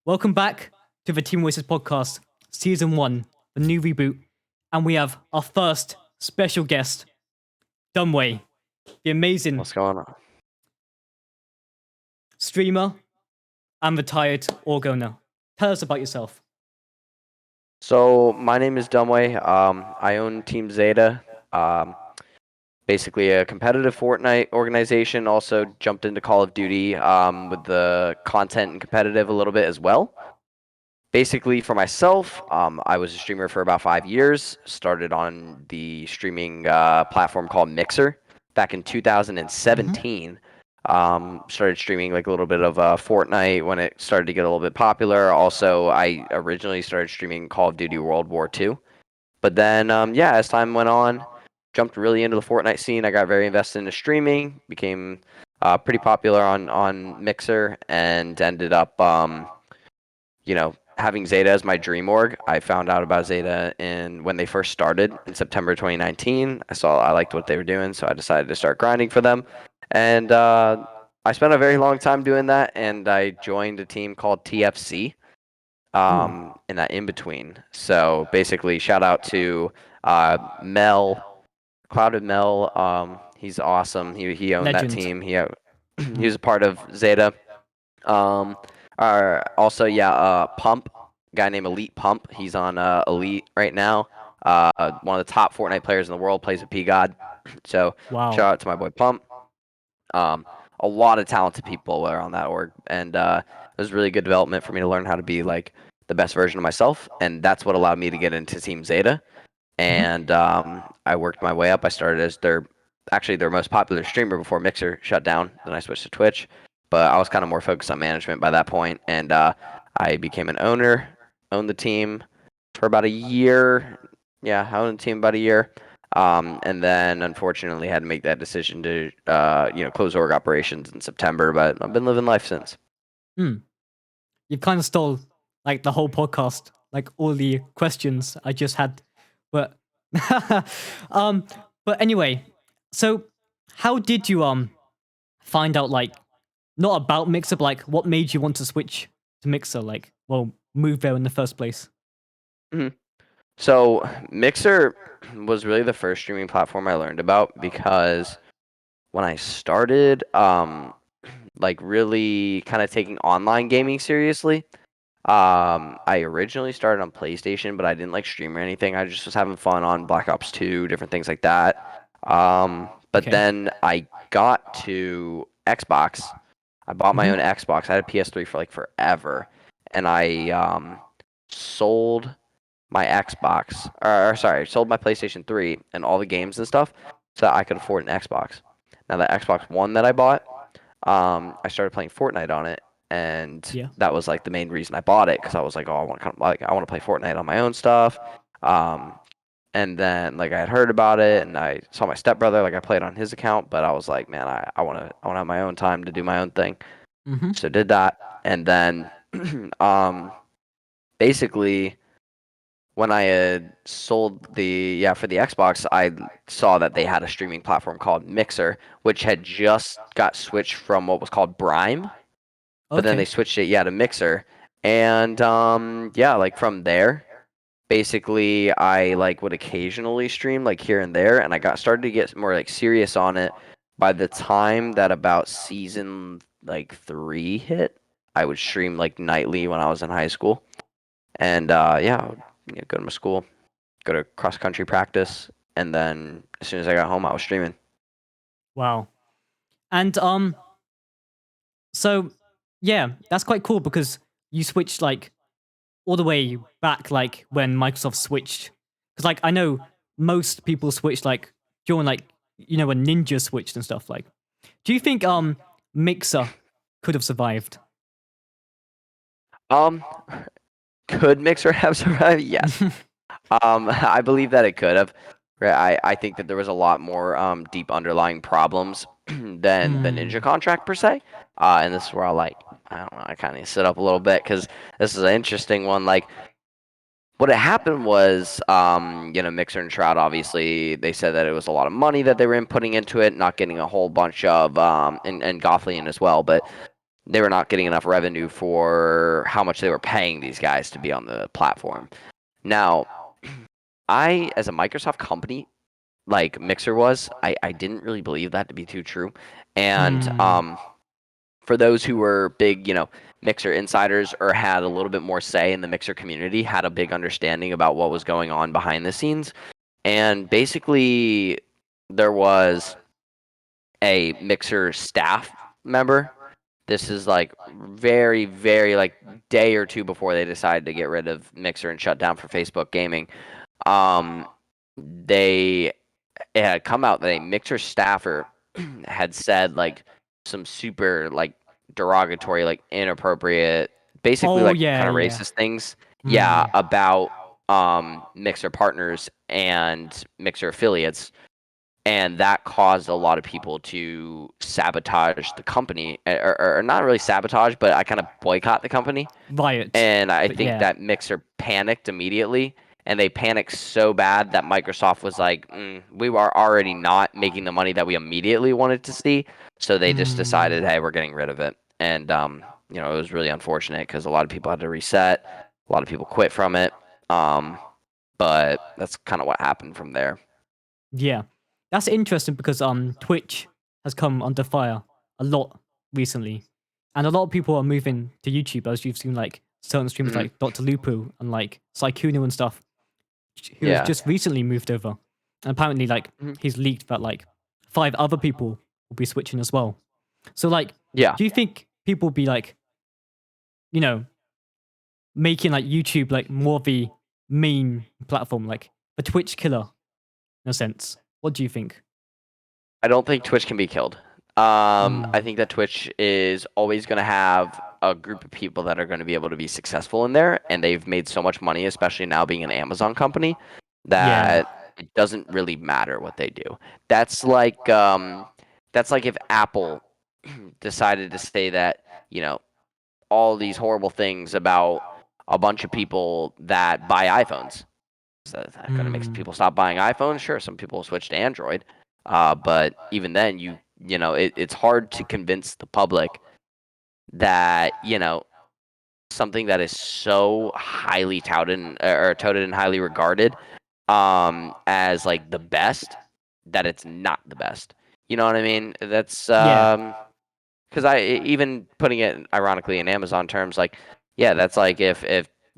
Welcome back to the Team Oasis podcast, season 1, the new reboot, and we have our first special guest, Dumbway, the amazing What's going on? streamer and retired org owner. Tell us about yourself. So my name is Dumbway. I own Team Zaida. Basically a competitive Fortnite organization. Also jumped into Call of Duty with the content and competitive a little bit as well. Basically for myself, I was a streamer for about 5 years. Started on the streaming platform called Mixer back in 2017. Started streaming like a little bit of Fortnite when it started to get a little bit popular. Also, I originally started streaming Call of Duty World War II. But then, as time went on, jumped really into the Fortnite scene. I got very invested into streaming, became pretty popular on Mixer, and ended up, having Zeta as my dream org. I found out about Zeta when they first started in September 2019. I liked what they were doing, so I decided to start grinding for them. And I spent a very long time doing that, and I joined a team called TFC in that in-between. So basically, shout out to Mel, Clouded Mel. He's awesome. He owned Legend. that team. He was a part of Zeta. Pump, guy named Elite Pump. He's on Elite right now. One of the top Fortnite players in the world, plays with P God. So Wow. shout out to my boy Pump. A lot of talented people were on that org, and it was really good development for me to learn how to be like the best version of myself, and that's what allowed me to get into Team Zeta. And I worked my way up. I started as their most popular streamer before Mixer shut down. Then I switched to Twitch, but I was kind of more focused on management by that point, and I became an owner, owned the team for about a year. Yeah, I owned the team about a year. And then unfortunately had to make that decision to close org operations in September, but I've been living life since. You've kind of stole like the whole podcast, like all the questions I just had. But but anyway, so how did you find out, like, not about Mixer, but like what made you want to switch to Mixer, like, well, move there in the first place? So Mixer was really the first streaming platform I learned about, because when I started like really kind of taking online gaming seriously, I originally started on PlayStation, but I didn't like stream or anything. I just was having fun on Black Ops 2, different things like that. But then I got to Xbox. I bought my own Xbox. I had a PS3 for like forever, and I sold my Xbox, sold my PlayStation 3 and all the games and stuff so that I could afford an Xbox. Now the Xbox One that I bought, I started playing Fortnite on it, and that was like the main reason I bought it, because I was like, oh, I want to play Fortnite on my own stuff. And then like I had heard about it, and I saw my stepbrother, like I played on his account, but I was like, man, I want to have my own time to do my own thing. So did that, and then basically when I had sold for the Xbox, I saw that they had a streaming platform called Mixer, which had just got switched from what was called Brime. But then they switched it, to Mixer. And like from there, basically I like would occasionally stream like here and there, and I started to get more like serious on it by the time that about season like 3 hit. I would stream like nightly when I was in high school. And I would go to my school, go to cross country practice, and then as soon as I got home, I was streaming. Wow. And so yeah, that's quite cool, because you switched like all the way back, like when Microsoft switched. Because like I know most people switched like during like when Ninja switched and stuff. Like, do you think Mixer could have survived? Could Mixer have survived? Yes. I believe that it could have. Right. I think that there was a lot more deep underlying problems than the Ninja contract per se. And this is where I don't know, I kind of sit up a little bit, because this is an interesting one. Like, what had happened was, Mixer and Shroud, obviously, they said that it was a lot of money that they were putting into it, not getting a whole bunch of, and Gothlian as well, but they were not getting enough revenue for how much they were paying these guys to be on the platform. Now, I, as a Microsoft company, like Mixer was, I didn't really believe that to be too true. And Hmm. for those who were big, Mixer insiders or had a little bit more say in the Mixer community, had a big understanding about what was going on behind the scenes. And basically, there was a Mixer staff member. This is like very, very like day or two before they decided to get rid of Mixer and shut down for Facebook gaming. Um, they it had come out that a Mixer staffer had said like some super like derogatory, like inappropriate, basically Oh like yeah, kind of yeah. racist things. Yeah, Hmm. about Mixer partners and Mixer affiliates, and that caused a lot of people to sabotage the company, or not really sabotage, but I kind of boycott the company. Riot. And I But think yeah. that Mixer panicked immediately, and they panicked so bad that Microsoft was like, we were already not making the money that we immediately wanted to see, so they just Hmm. decided, hey, we're getting rid of it. And it was really unfortunate because a lot of people had to reset, a lot of people quit from it. But that's kind of what happened from there. Yeah. That's interesting because Twitch has come under fire a lot recently. And a lot of people are moving to YouTube, as you've seen like certain streamers Hmm. like Dr. Lupo and like Saikuno and stuff, who has Yeah. just recently moved over. And apparently like Mhm. he's leaked that like 5 other people will be switching as well. So like, Yeah. do you think people will be like, you know, making like YouTube like more of the main platform, like a Twitch killer in a sense? What do you think? I don't think Twitch can be killed. I Mm. think that Twitch is always going to have a group of people that are going to be able to be successful in there, and they've made so much money, especially now being an Amazon company, Yeah. that it doesn't really matter what they do. That's like if Apple decided to say that, you know, all these horrible things about a bunch of people that buy iPhones. Is that going to make Mm. people stop buying iPhones? Sure, some people will switch to Android, but even then, it's hard to convince the public that something that is so highly touted or touted and highly regarded as like the best, that it's not the best. You know what I mean? That's Yeah. because even putting it ironically in Amazon terms, like, yeah, that's like if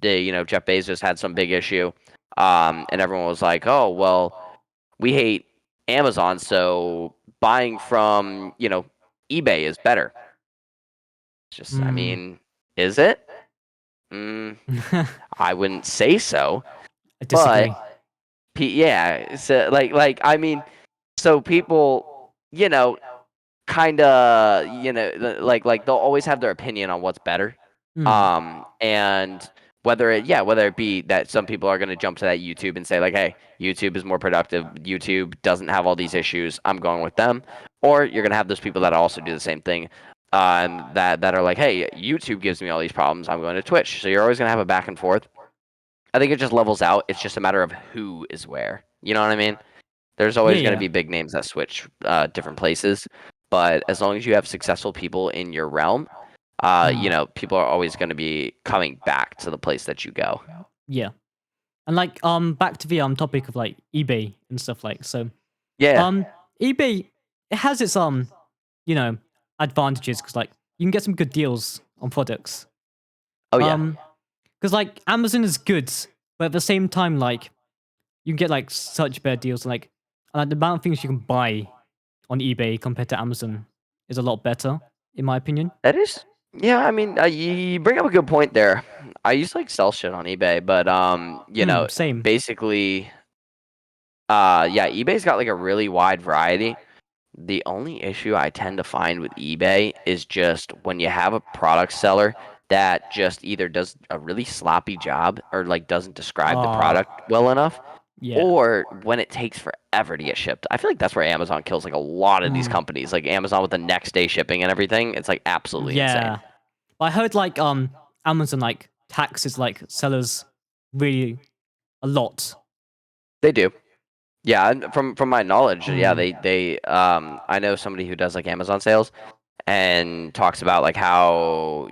the Jeff Bezos had some big issue, and everyone was like, oh well, we hate Amazon, so buying from eBay is better. It's just, I Mm. mean, is it? Mm, I I wouldn't say so, but disagree. yeah, so like I mean, so people, you know, kind of like they'll always have their opinion on what's better, Mm. and whether it be that some people are going to jump to that YouTube and say like, hey, YouTube is more productive, YouTube doesn't have all these issues, I'm going with them. Or you're going to have those people that also do the same thing, and that are like, hey, YouTube gives me all these problems, I'm going to Twitch. So you're always going to have a back and forth. I think it just levels out. It's just a matter of who is where, you know what I mean? There's Yeah, always going to yeah. be big names that switch different places, but as long as you have successful people in your realm, Mm. people are always going to be coming back to the place that you go. Yeah. And like back to the topic of like eBay and stuff like so Yeah. um eBay, it has its you know advantages because like you can get some good deals on products. Oh yeah. Um because like Amazon is good, but at the same time like you can get like such bad deals and, like the amount of things you can buy on eBay compared to Amazon is a lot better in my opinion. That is. Yeah. I mean, you bring up a good point there. I used to like sell shit on eBay, but Same. basically, yeah, eBay's got like a really wide variety. The only issue I tend to find with eBay is just when you have a product seller that just either does a really sloppy job or like doesn't describe the Ah, product well enough, yeah. or when it takes forever to get shipped. I feel like that's where Amazon kills like a lot of these Mm, companies, like Amazon with the next day shipping and everything. It's like absolutely insane. yeah. I heard like Amazon like taxes like sellers really a lot. They do. Yeah, and from my knowledge, yeah, Mm, they I know somebody who does like Amazon sales, and talks about like how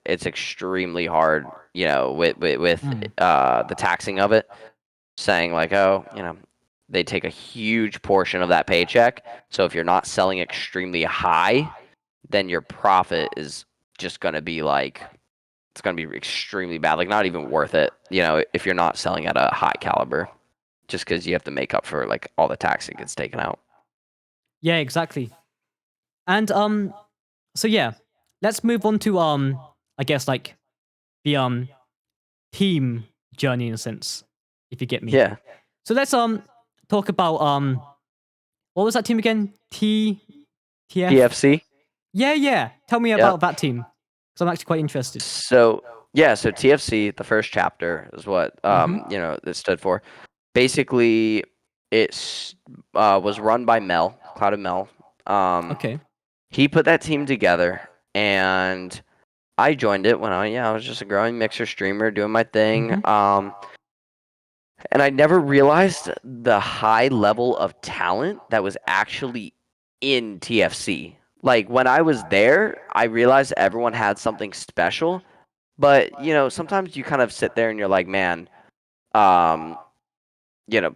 it's extremely hard, with the taxing of it, saying like, oh, they take a huge portion of that paycheck. So if you're not selling extremely high, then your profit is just going to be like, it's going to be extremely bad, like not even worth it, if you're not selling at a high caliber, just because you have to make up for like all the tax that gets taken out. Yeah, exactly. And so yeah, let's move on to I guess like the team journey in a sense, if you get me. Yeah. So let's talk about what was that team again? TF? TFC. Yeah. Tell me Yep. about that team. Because I'm actually quite interested. So yeah, so TFC, the first chapter is what it stood for. Basically, it was run by Mel, Clouded Mel. Okay. He put that team together, and I joined it when I was just a growing mixer streamer doing my thing. And I never realized the high level of talent that was actually in TFC. Like when I was there, I realized everyone had something special. But sometimes you kind of sit there and you're like, man, um, you know,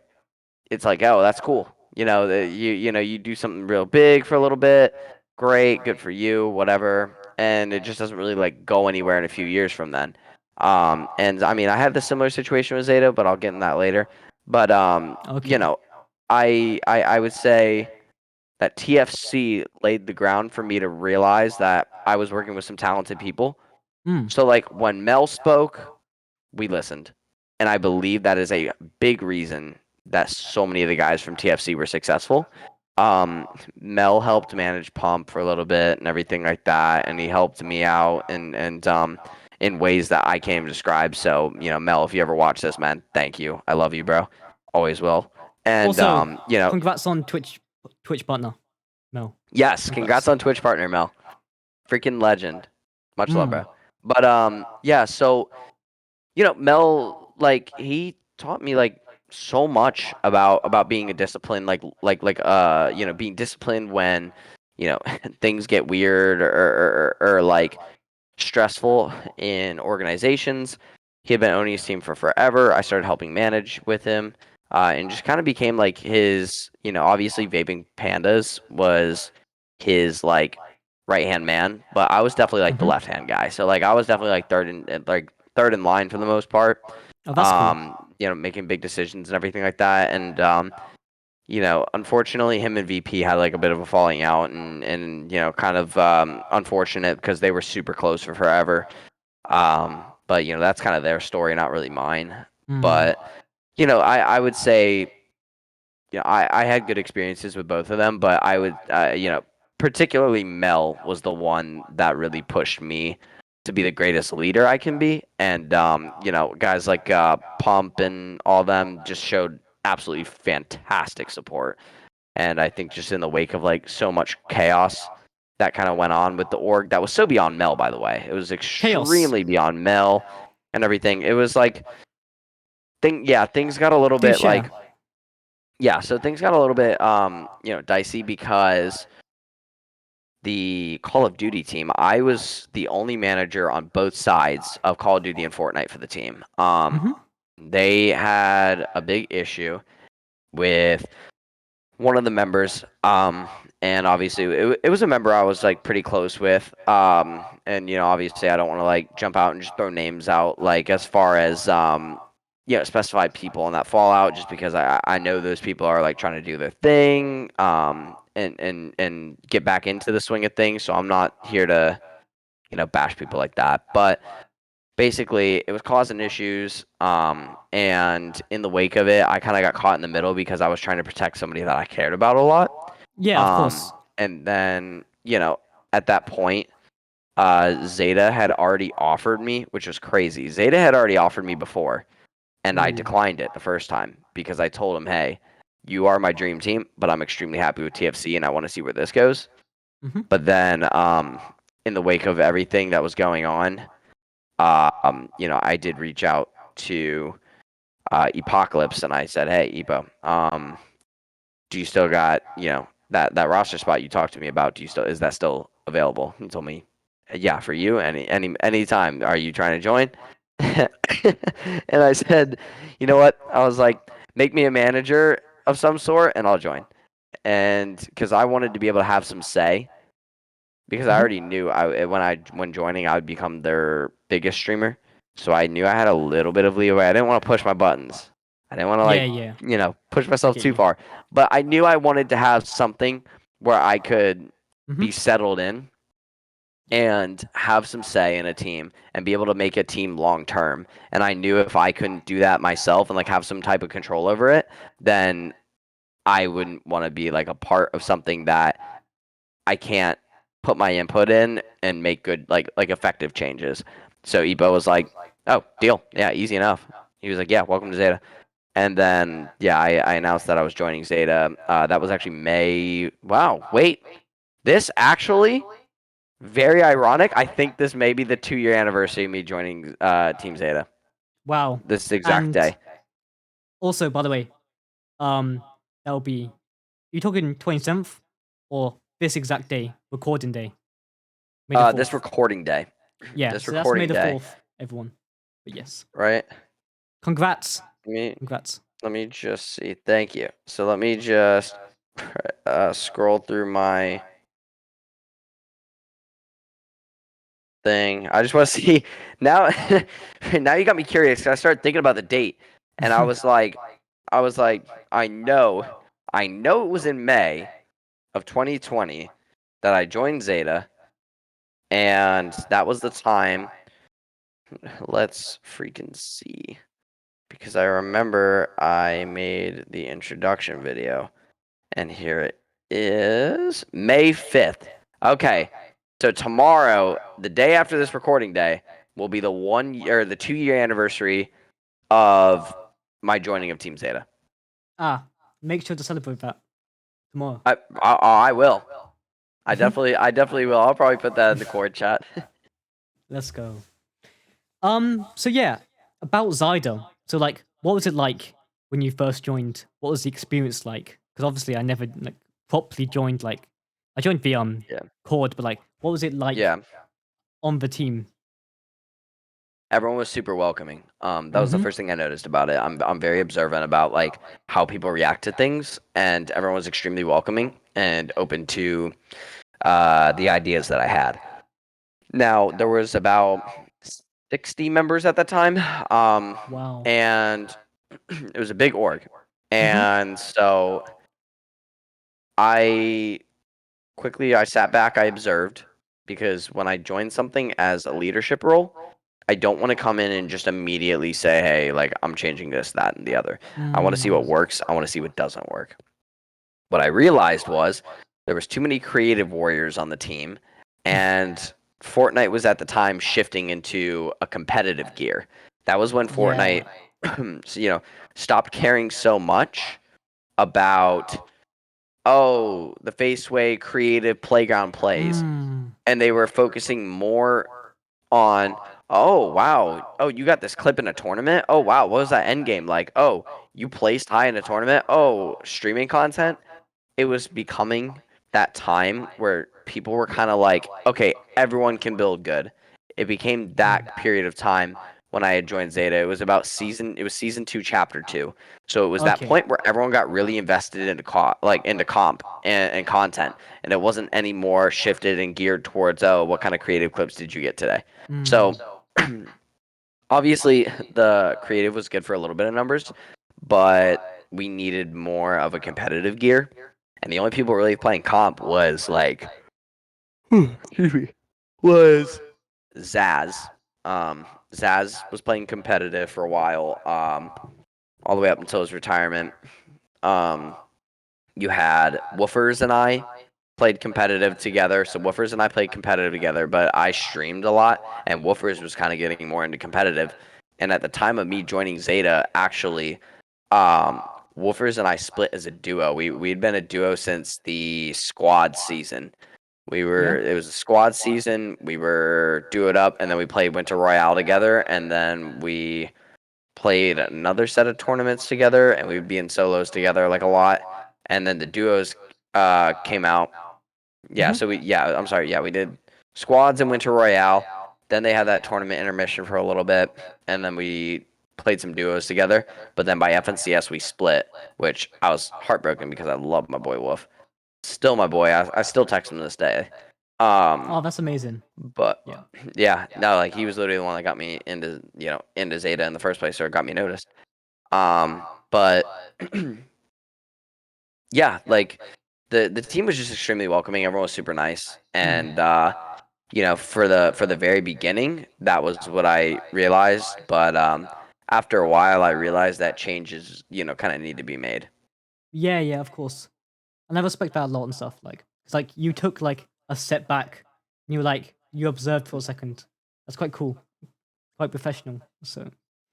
it's like, oh, that's cool. You do something real big for a little bit, great, good for you, whatever, and it just doesn't really like go anywhere in a few years from then. And I mean, I had the similar situation with Zeta, but I'll get in that later. But Okay. I would say that TFC laid the ground for me to realize that I was working with some talented people. Mm. So like when Mel spoke, we listened. And I believe that is a big reason that so many of the guys from TFC were successful. Mel helped manage Pump for a little bit and everything like that, and he helped me out and in ways that I can't even describe. So, Mel, if you ever watch this, man, thank you. I love you, bro. Always will. And Also, congrats on Twitch partner, Mel. yes, congrats Congrats. on Twitch partner, Mel. Freaking legend. Much love, Mm. bro. But yeah, so Mel, like he taught me like so much about being a discipline, being disciplined when things get weird or like stressful in organizations. He had been owning his team for forever. I started helping manage with him, and just kind of became like his. Obviously, vaping pandas was his like right hand man, but I was definitely like the left hand guy. So like I was definitely like third in line for the most part. Oh, that's cool. Making big decisions and everything like that, and unfortunately, him and VP had like a bit of a falling out, and kind of unfortunate because they were super close for forever. But that's kind of their story, not really mine. Mm. But I would say, I had good experiences with both of them, but I would, particularly Mel was the one that really pushed me to be the greatest leader I can be, and guys like Pump and all them just showed absolutely fantastic support. And I think just in the wake of like so much chaos that kind of went on with the org, that was so beyond Mel, by the way. It was Chaos. extremely beyond Mel and everything. It was like things got a little Do bit share. like so things got a little bit dicey because the Call of Duty team, I was the only manager on both sides of Call of Duty and Fortnite for the team. They had a big issue with one of the members, and obviously it was a member I was like pretty close with, and obviously I don't want to like jump out and just throw names out like as far as specified people in that fallout, just because I know those people are like trying to do their thing, and get back into the swing of things, so I'm not here to bash people like that, but basically it was causing issues, and in the wake of it I kind of got caught in the middle because I was trying to protect somebody that I cared about a lot. Yeah, of course. And then at that point, Zeta had already offered me, which was crazy. Zeta had already offered me before, and I Ooh. declined it the first time because I told him, hey, you are my dream team, but I'm extremely happy with TFC and I want to see where this goes. But then in the wake of everything that was going on, I did reach out to Apocalypse and I said, hey, Epo, do you still got that roster spot you talked to me about? Is that still available. He told me, yeah, for you, anytime. Are you trying to join? And I said, you know what? I was like, make me a manager of some sort, and I'll join. And because I wanted to be able to have some say, because I Hmm. already knew when joining I would become their biggest streamer. So I knew I had a little bit of leeway. I didn't want to push my buttons. I didn't want to Yeah, yeah. push I myself get too you. far. But I knew I wanted to have something where I could Hmm. be settled in and have some say in a team and be able to make a team long term. And I knew if I couldn't do that myself and like have some type of control over it, then I wouldn't want to be like a part of something that I can't put my input in and make good like effective changes. So Ebo was like, "Oh, deal. Yeah, easy enough." He was like, "Yeah, welcome to Zeta." And then yeah, I announced that I was joining Zeta. That was actually May. Wow, wait, this actually very ironic. I think this may be the 2-year anniversary of me joining Team Zeta. Wow. This exact And day. also, by the way, that'll be. You talking 27th or this exact day, recording day, May the This 4th. recording day. Yeah, This so that's May recording the day. 4th, everyone. But yes, Right. congrats, Let me congrats. let me just see. Thank you. So let me just scroll through my thing. I just want to see now. Now you got me curious. 'Cause I started thinking about the date, and I was like, I know it was in May of 2020 that I joined Zeta, and that was the time. Let's freaking see, because I remember I made the introduction video. And here it is, May 5th. Okay, so tomorrow, the day after this recording day, will be the 2-year anniversary of my joining of Team Zeta. Make sure to celebrate that tomorrow. I will. Mhm. I definitely will. I'll probably put that in the Cord chat. Let's go. So yeah, about Zaida. So like, what was it like when you first joined? What was the experience like? Because obviously I never like properly joined. Like, I joined the Yeah, Cord, but like, what was it like yeah. on the team? Everyone was super welcoming. That was the Mm-hmm. first thing I noticed about it. I'm very observant about like how people react to things, and everyone was extremely welcoming and open to the ideas that I had. Now, there was about 60 members at the time, Wow. and it was a big org. Mm-hmm. And so I I sat back, I observed, because when I joined something as a leadership role, I don't want to come in and just immediately say, hey, like, I'm changing this, that, and the other. I want to see Mm. what works. I want to see what doesn't work. What I realized was there was too many creative warriors on the team, and Fortnite was at the time shifting into a competitive gear. That was when Yeah. Fortnite, stopped caring so much about the Faceway creative playground plays, Mm. and they were focusing more on wow, you got this clip in a tournament, wow, what was that end game like, you placed high in a tournament, streaming content. It was becoming that time where people were kind of like, okay, everyone can build good. It became that period of time when I had joined Zeta. It was season 2, chapter 2. So it was that Okay. point where everyone got really invested into into comp and content, and it wasn't anymore shifted and geared towards, what kind of creative clips did you get today? Mm. So obviously the creative was good for a little bit of numbers, but we needed more of a competitive gear. And the only people really playing comp was like excuse me, was Zaz. Zaz was playing competitive for a while, all the way up until his retirement. Um, you had Woofers and I played competitive together. So Woofers and I played competitive together, but I streamed a lot, and Woofers was kind of getting more into competitive. And at the time of me joining Zeta, actually, um, Woofers and I split as a duo. We'd been a duo since the squad season. Yeah. It was a squad season. We were duoed up, and then we played Winter Royale together, and then we played another set of tournaments together, and we'd be in solos together like a lot. And then the duos came out, Yeah, so I'm sorry. Yeah, we did squads and Winter Royale. Then they had that tournament intermission for a little bit, and then we played some duos together. But then by FNCS we split, which I was heartbroken because I love my boy Wolf. Still my boy. I still text him to this day. Oh, that's amazing. But Yeah. yeah, no, like he was literally the one that got me into into Zeta in the first place, or got me noticed. But yeah, like the team was just extremely welcoming. Everyone was super nice, and for the very beginning, that was what I realized. But after a while, I realized that changes kind of need to be made. Yeah, yeah, of course. And I respect that a lot and stuff. Like, it's like you took like a step back and you were like, you observed for a second. That's quite cool, quite professional. So,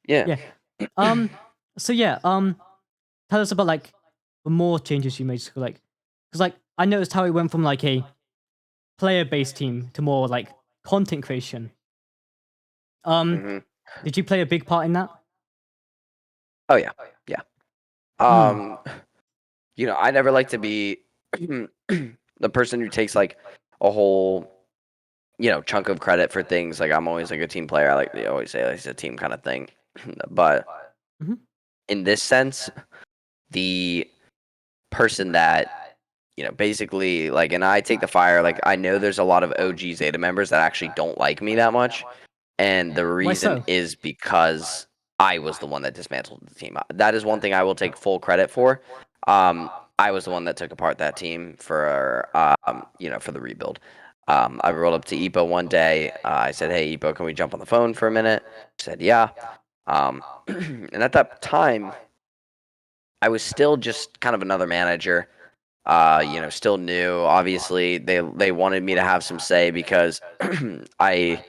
Yeah. yeah. Um, so yeah, tell us about like the more changes you made to like, because like I noticed how it went from like a player-based team to more like content creation. Um, Hmm. did you play a big part in that? Oh yeah, yeah. Mm. Um, I never like to be the person who takes like a whole chunk of credit for things. Like I'm always like a team player. I like to always say like, it's a team kind of thing. But Hmm. in this sense, the person that basically like, and I take the fire. Like I know there's a lot of OG Zeta members that actually don't like me that much, and the Why reason so? is because I was the one that dismantled the team. That is one thing I will take full credit for. I was the one that took apart that team for for the rebuild. I rolled up to EPO one day. I said, "Hey, EPO, can we jump on the phone for a minute?" He said, "Yeah." And at that time, I was still just kind of another manager. Still new. Obviously, they wanted me to have some say because I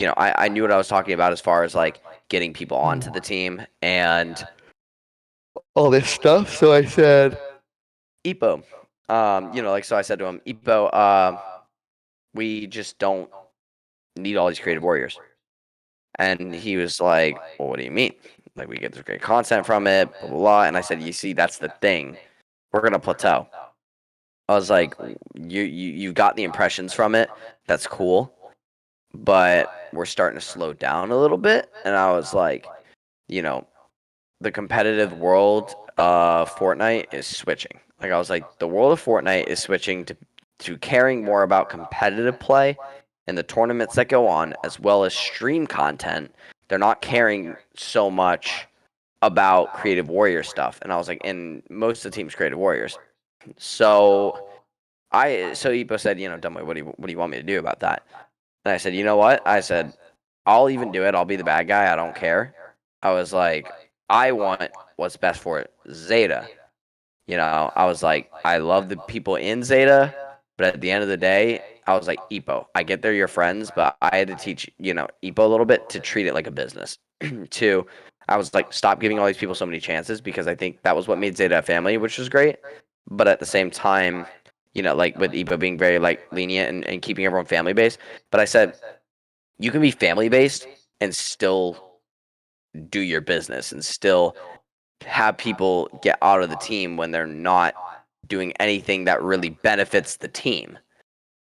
I knew what I was talking about as far as like getting people onto the team and all this stuff. So I said, "Epo, like so I said to him, Epo, we just don't need all these creative warriors." And he was like, "Well, what do you mean? Like we get this great content from it, blah blah blah." And I said, "You see, that's the thing. We're gonna plateau." I was like, you got the impressions from it. That's cool, but we're starting to slow down a little bit." And I was like, you know, the competitive world of Fortnite is switching. Like I was like, the world of Fortnite is switching to caring more about competitive play and the tournaments that go on, as well as stream content. They're not caring so much about creative warrior stuff. And I was like, and most of the team's creative warriors. So Ipo said, Dumbway, what do you want me to do about that? And I said, you know what? I said, I'll even do it. I'll be the bad guy. I don't care. I was like, I want what's best for Zeta. I was like, I love the people in Zeta, but at the end of the day, I was like, Ipo, I get they're your friends, but I had to teach, Ipo a little bit to treat it like a business. to, I was like, stop giving all these people so many chances because I think that was what made Zeta a family, which was great. But at the same time, like with Ipo being very like lenient and keeping everyone family based. But I said, you can be family based and still do your business and still have people get out of the team when they're not doing anything that really benefits the team.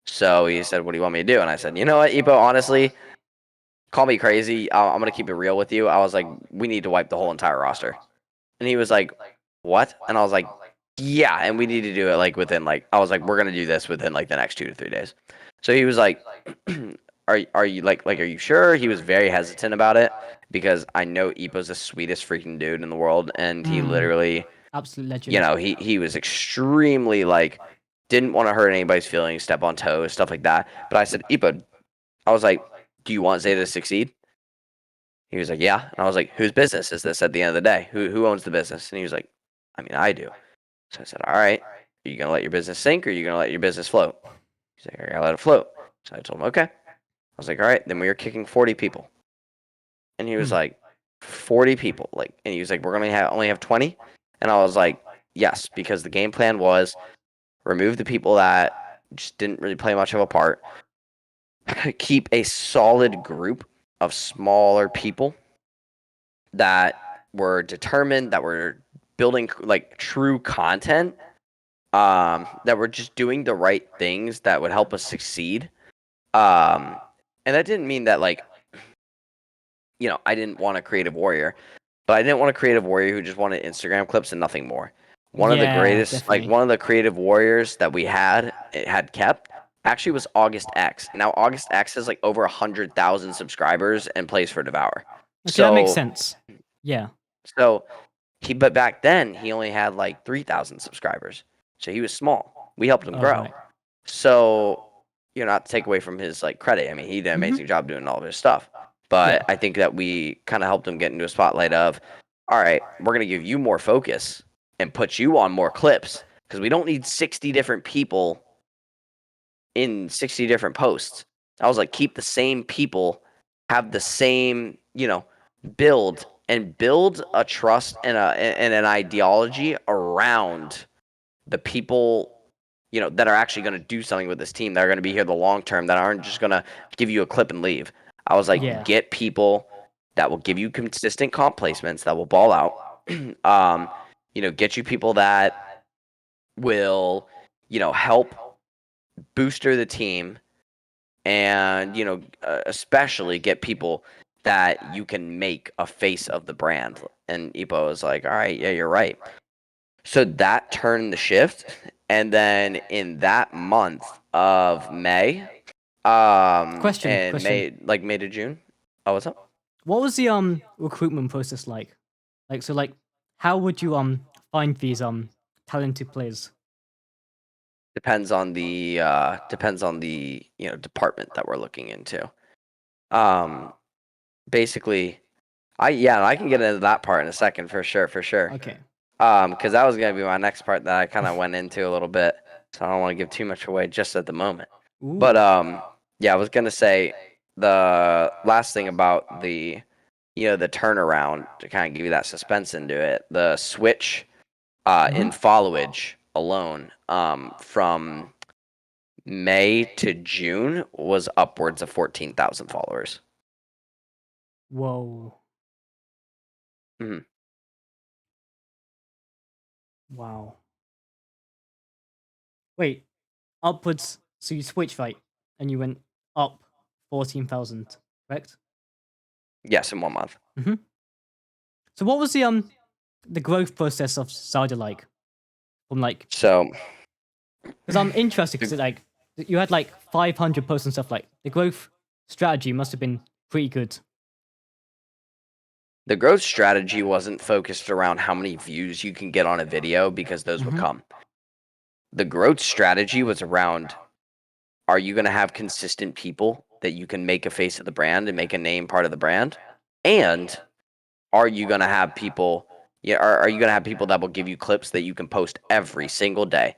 So he said, "What do you want me to do?" And I said, "You know what, Ipo, honestly, call me crazy. I'm going to keep it real with you." I was like, "We need to wipe the whole entire roster." And he was like, "What?" And I was like, "Yeah, and we need to do it like within like I was like, we're going to do this within like the next 2 to 3 days." So he was like, are you like are you sure?" He was very hesitant about it because I know Ipo's the sweetest freaking dude in the world, and he Mm. literally, Absolute legend. he was extremely like didn't want to hurt anybody's feelings, step on toes, stuff like that. But I said, Ipo, I was like, do you want Zeta to succeed? He was like, yeah. And I was like, whose business is this at the end of the day? Who owns the business? And he was like, I mean, I do. So I said, all right, are you gonna let your business sink or are you gonna let your business float? He's like, I gotta let it float. So I told him, okay. I was like, all right, then we are kicking 40 people. And he was Mm. like, 40 people. Like, and he was like, we're gonna only have 20. And I was like, yes, because the game plan was remove the people that just didn't really play much of a part, keep a solid group of smaller people that were determined, that were building like true content, that were just doing the right things that would help us succeed. And that didn't mean that like, I didn't want a creative warrior, but I didn't want a creative warrior who just wanted Instagram clips and nothing more. Yeah, definitely. One of the creative warriors that we had kept actually was August X. Now August X has like over 100,000 subscribers and plays for Devour. Okay, that makes So sense. Yeah. so but back then he only had like 3,000 subscribers. So he was small. We helped him Oh, grow. right. So, not to take away from his like credit. I mean, he did an amazing job doing all of his stuff. But Yeah. I think that we kind of helped him get into a spotlight of, all right, we're going to give you more focus and put you on more clips because we don't need 60 different people in 60 different posts. I was like, keep the same people, have the same, build a trust and an ideology around the people, that are actually going to do something with this team, that are going to be here the long term, that aren't just going to give you a clip and leave. I was like, Yeah. get people that will give you consistent comp placements, that will ball out. Get you people that will, help booster the team, and especially get people that you can make a face of the brand. And Ipo was like, all right, yeah, you're right. So that turned the shift, and then in that month of May, and Question. May to June. Oh, what's up? What was the recruitment process like? Like, how would you find these talented players? Depends on the department that we're looking into. Um, Basically, I can get into that part in a second for sure, for sure. Okay. Because that was gonna be my next part that I kind of went into a little bit, so I don't want to give too much away just at the moment. But Ooh. yeah, I was gonna say the last thing about the turnaround, to kind of give you that suspense into it. The switch in followage alone, from May to June was upwards of 14,000 followers. Whoa. Mhm. Wow. Wait. Upwards. So you switched right, and you went up 14,000. Correct. Yes, in 1 month. Mm-hmm. So what was the growth process of Zaida like? From like, So because I'm interested because the, like you had like 500 posts and stuff. Like the growth strategy must have been pretty good. the growth strategy wasn't focused around how many views you can get on a video, because those would Mm-hmm. come. The growth strategy was around, are you going to have consistent people that you can make a face of the brand and make a name part of the brand? And are you going to have people, are you going to have people that will give you clips that you can post every single day?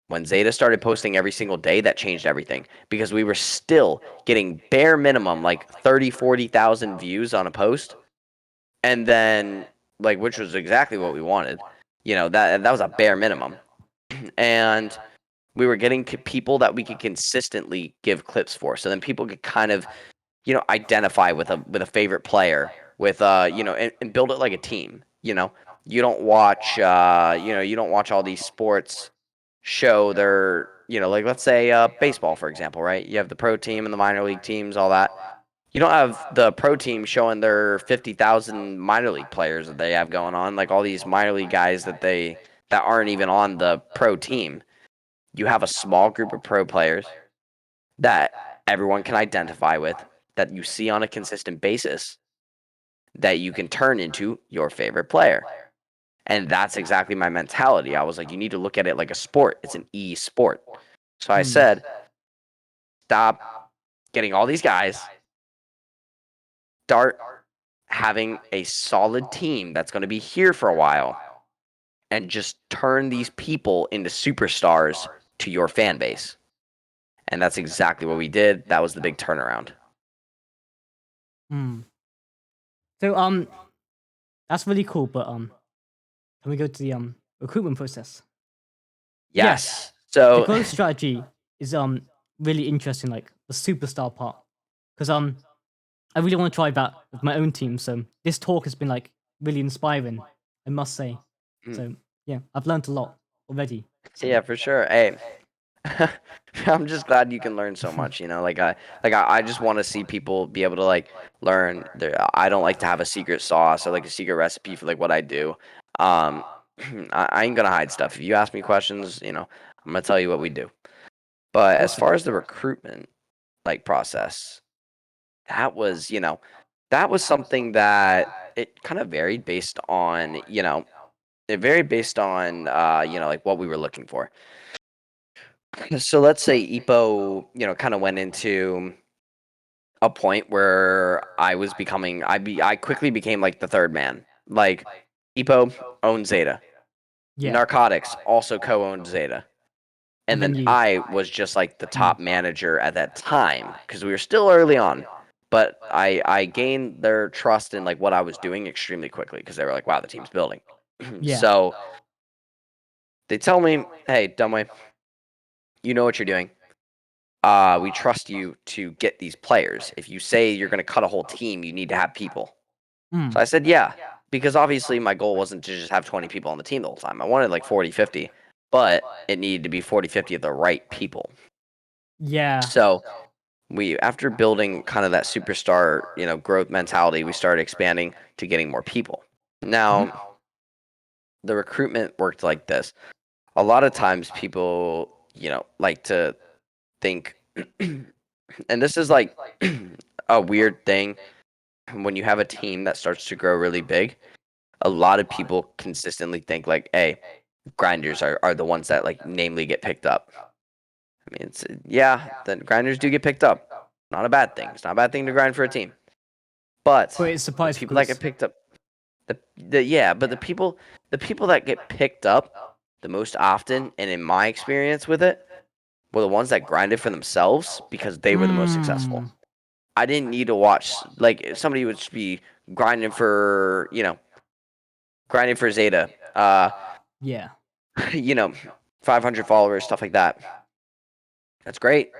When Zeta started posting every single day, that changed everything, because we were still getting bare minimum like 30, 40,000 views on a post. And then, like, which was exactly what we wanted. That was a bare minimum. And we were getting people that we could consistently give clips for. So then people could kind of, identify with a favorite player, with and build it like a team. You don't watch all these sports show their, like, let's say baseball, for example, right? You have the pro team and the minor league teams, all that. You don't have the pro team showing their 50,000 minor league players that they have going on, like all these minor league guys that aren't even on the pro team. You have a small group of pro players that everyone can identify with, that you see on a consistent basis, that you can turn into your favorite player. And that's exactly my mentality. I was like, you need to look at it like a sport. It's an e-sport. So I said, stop getting all these guys, start having a solid team that's going to be here for a while, and just turn these people into superstars to your fan base. And that's exactly what we did. That was the big turnaround. Hmm. So that's really cool. But can we go to the recruitment process? Yes, Yes. the So growth strategy is really interesting. Like the superstar part, because I really want to try that with my own team. So this talk has been like really inspiring, I must say. So yeah, I've learned a lot already. Yeah, for sure. Hey, I'm just glad you can learn so much. I just want to see people be able to like learn. I don't like to have a secret sauce or like a secret recipe for like what I do. Um, I ain't gonna hide stuff. If you ask me questions, I'm gonna tell you what we do. But as Awesome. far as the recruitment like process, that was, that was something that it kind of varied based on, it varied based on, like what we were looking for. So let's say EPO, kind of went into a point where I was becoming, I quickly became like the third man. Like EPO owned Zeta, Yeah. Narcotics also co-owned Zeta, And and then then you. I was just like the Mm. top manager at that time because we were still early on. But I gained their trust in like what I was doing extremely quickly because they were like, wow, the team's building. Yeah. So they tell me, hey, Dumbway, you know what you're doing. We trust you to get these players. If you say you're going to cut a whole team, you need to have people. Mm. So I said, yeah, because obviously my goal wasn't to just have 20 people on the team the whole time. I wanted like 40, 50, but it needed to be 40, 50 of the right people. Yeah. So after building kind of that superstar, growth mentality, we started expanding to getting more people. Mhm. Now, the recruitment worked like this. A lot of times people, like to think, and this is like a weird thing when you have a team that starts to grow really big. A lot of people consistently think like, hey, grinders are the ones that like namely get picked up. I mean, yeah, the grinders do get picked up. Not a bad thing. It's not a bad thing to grind for a team. But But it's the surprised people that get because. picked up, but the people that get picked up the most often, and in my experience with it, were the ones that grinded for themselves because they were the most successful. Mm. I didn't need to watch like if somebody would just be grinding for grinding for Zeta, Yeah. you know, 500 followers, stuff like that. That's great,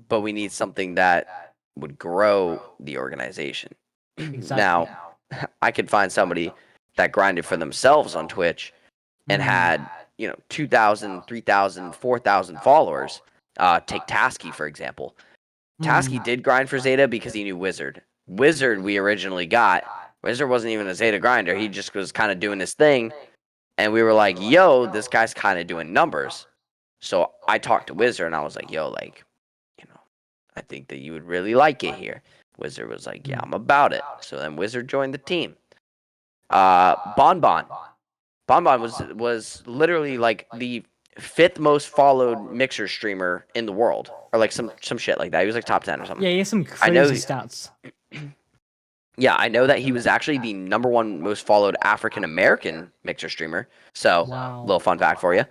but we need something that would grow the organization. Exactly. Now, I could find somebody that grinded for themselves on Twitch and Mm. had, 2,000, 3,000, 4,000 followers. Take Tasky, for example. Mm. Tasky did grind for Zeta because he knew Wizard. Wizard, we originally got. Wizard wasn't even a Zeta grinder. He just was kind of doing his thing. And we were like, yo, this guy's kind of doing numbers. So I talked to Wizard and I was like, yo, like, you know, I think that you would really like it here. Wizard was like, yeah, Mm. I'm about it. So then Wizard joined the team. Bonbon. Bonbon was literally like the fifth most followed mixer streamer in the world, or like some shit like that. He was like top 10 or something. Yeah, he has some I crazy know. stats. Yeah, I know that he was actually the number one most followed African American mixer streamer. So, Wow. little fun fact for you.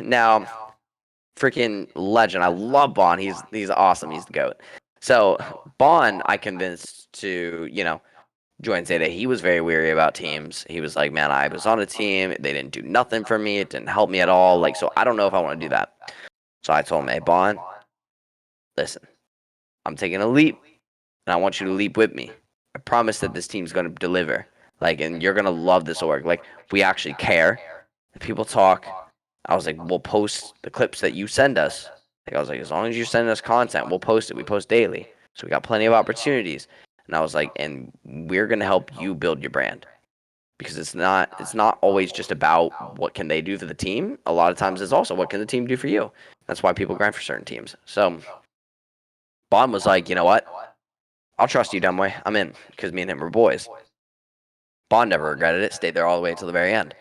Now, freaking legend. I love Bon. He's awesome. He's the goat. So, Bon, I convinced to join Zeta. He was very weary about teams. He was like, man, I was on a team. They didn't do nothing for me. It didn't help me at all. Like, so I don't know if I want to do that. So I told him, hey, Bon, listen, I'm taking a leap, and I want you to leap with me. I promise that this team's going to deliver. Like, and you're going to love this org. Like, we actually care. If people talk, I was like, we'll post the clips that you send us. Like, I was like, as long as you send us content, we'll post it. We post daily. So we got plenty of opportunities. And I was like, and we're going to help you build your brand. Because it's not always just about what can they do for the team. A lot of times it's also what can the team do for you. That's why people grind for certain teams. So Bond was like, you know what? I'll trust you, Dumbway. I'm in because me and him were boys. Bond never regretted it. Stayed there all the way till the very end.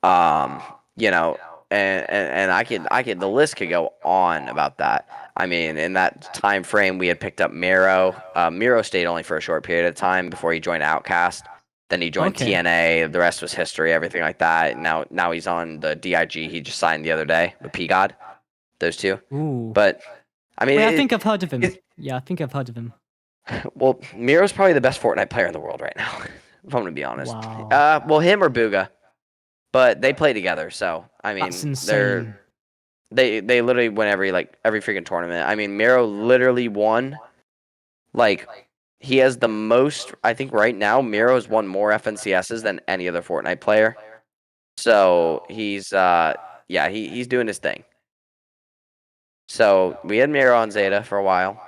Um, you know, and I could the list could go on about that. I mean, in that time frame, we had picked up Miro. Miro stayed only for a short period of time before he joined Outcast. Then he joined Okay. TNA. The rest was history, everything like that. Now he's on the DIG. He just signed the other day with P God. Those two. Ooh. But I mean, Wait, I think I've heard of him. it, Yeah, I think I've heard of him. well, Miro's probably the best Fortnite player in the world right now. If I'm gonna be honest. Wow. Well, him or Booga, but they play together. So I That's mean, insane. they literally win every freaking tournament. I mean, Miro literally won. Like he has the most. I think right now Miro's won more FNCSs than any other Fortnite player. So he's yeah, he's doing his thing. So we had Miro on Zeta for a while.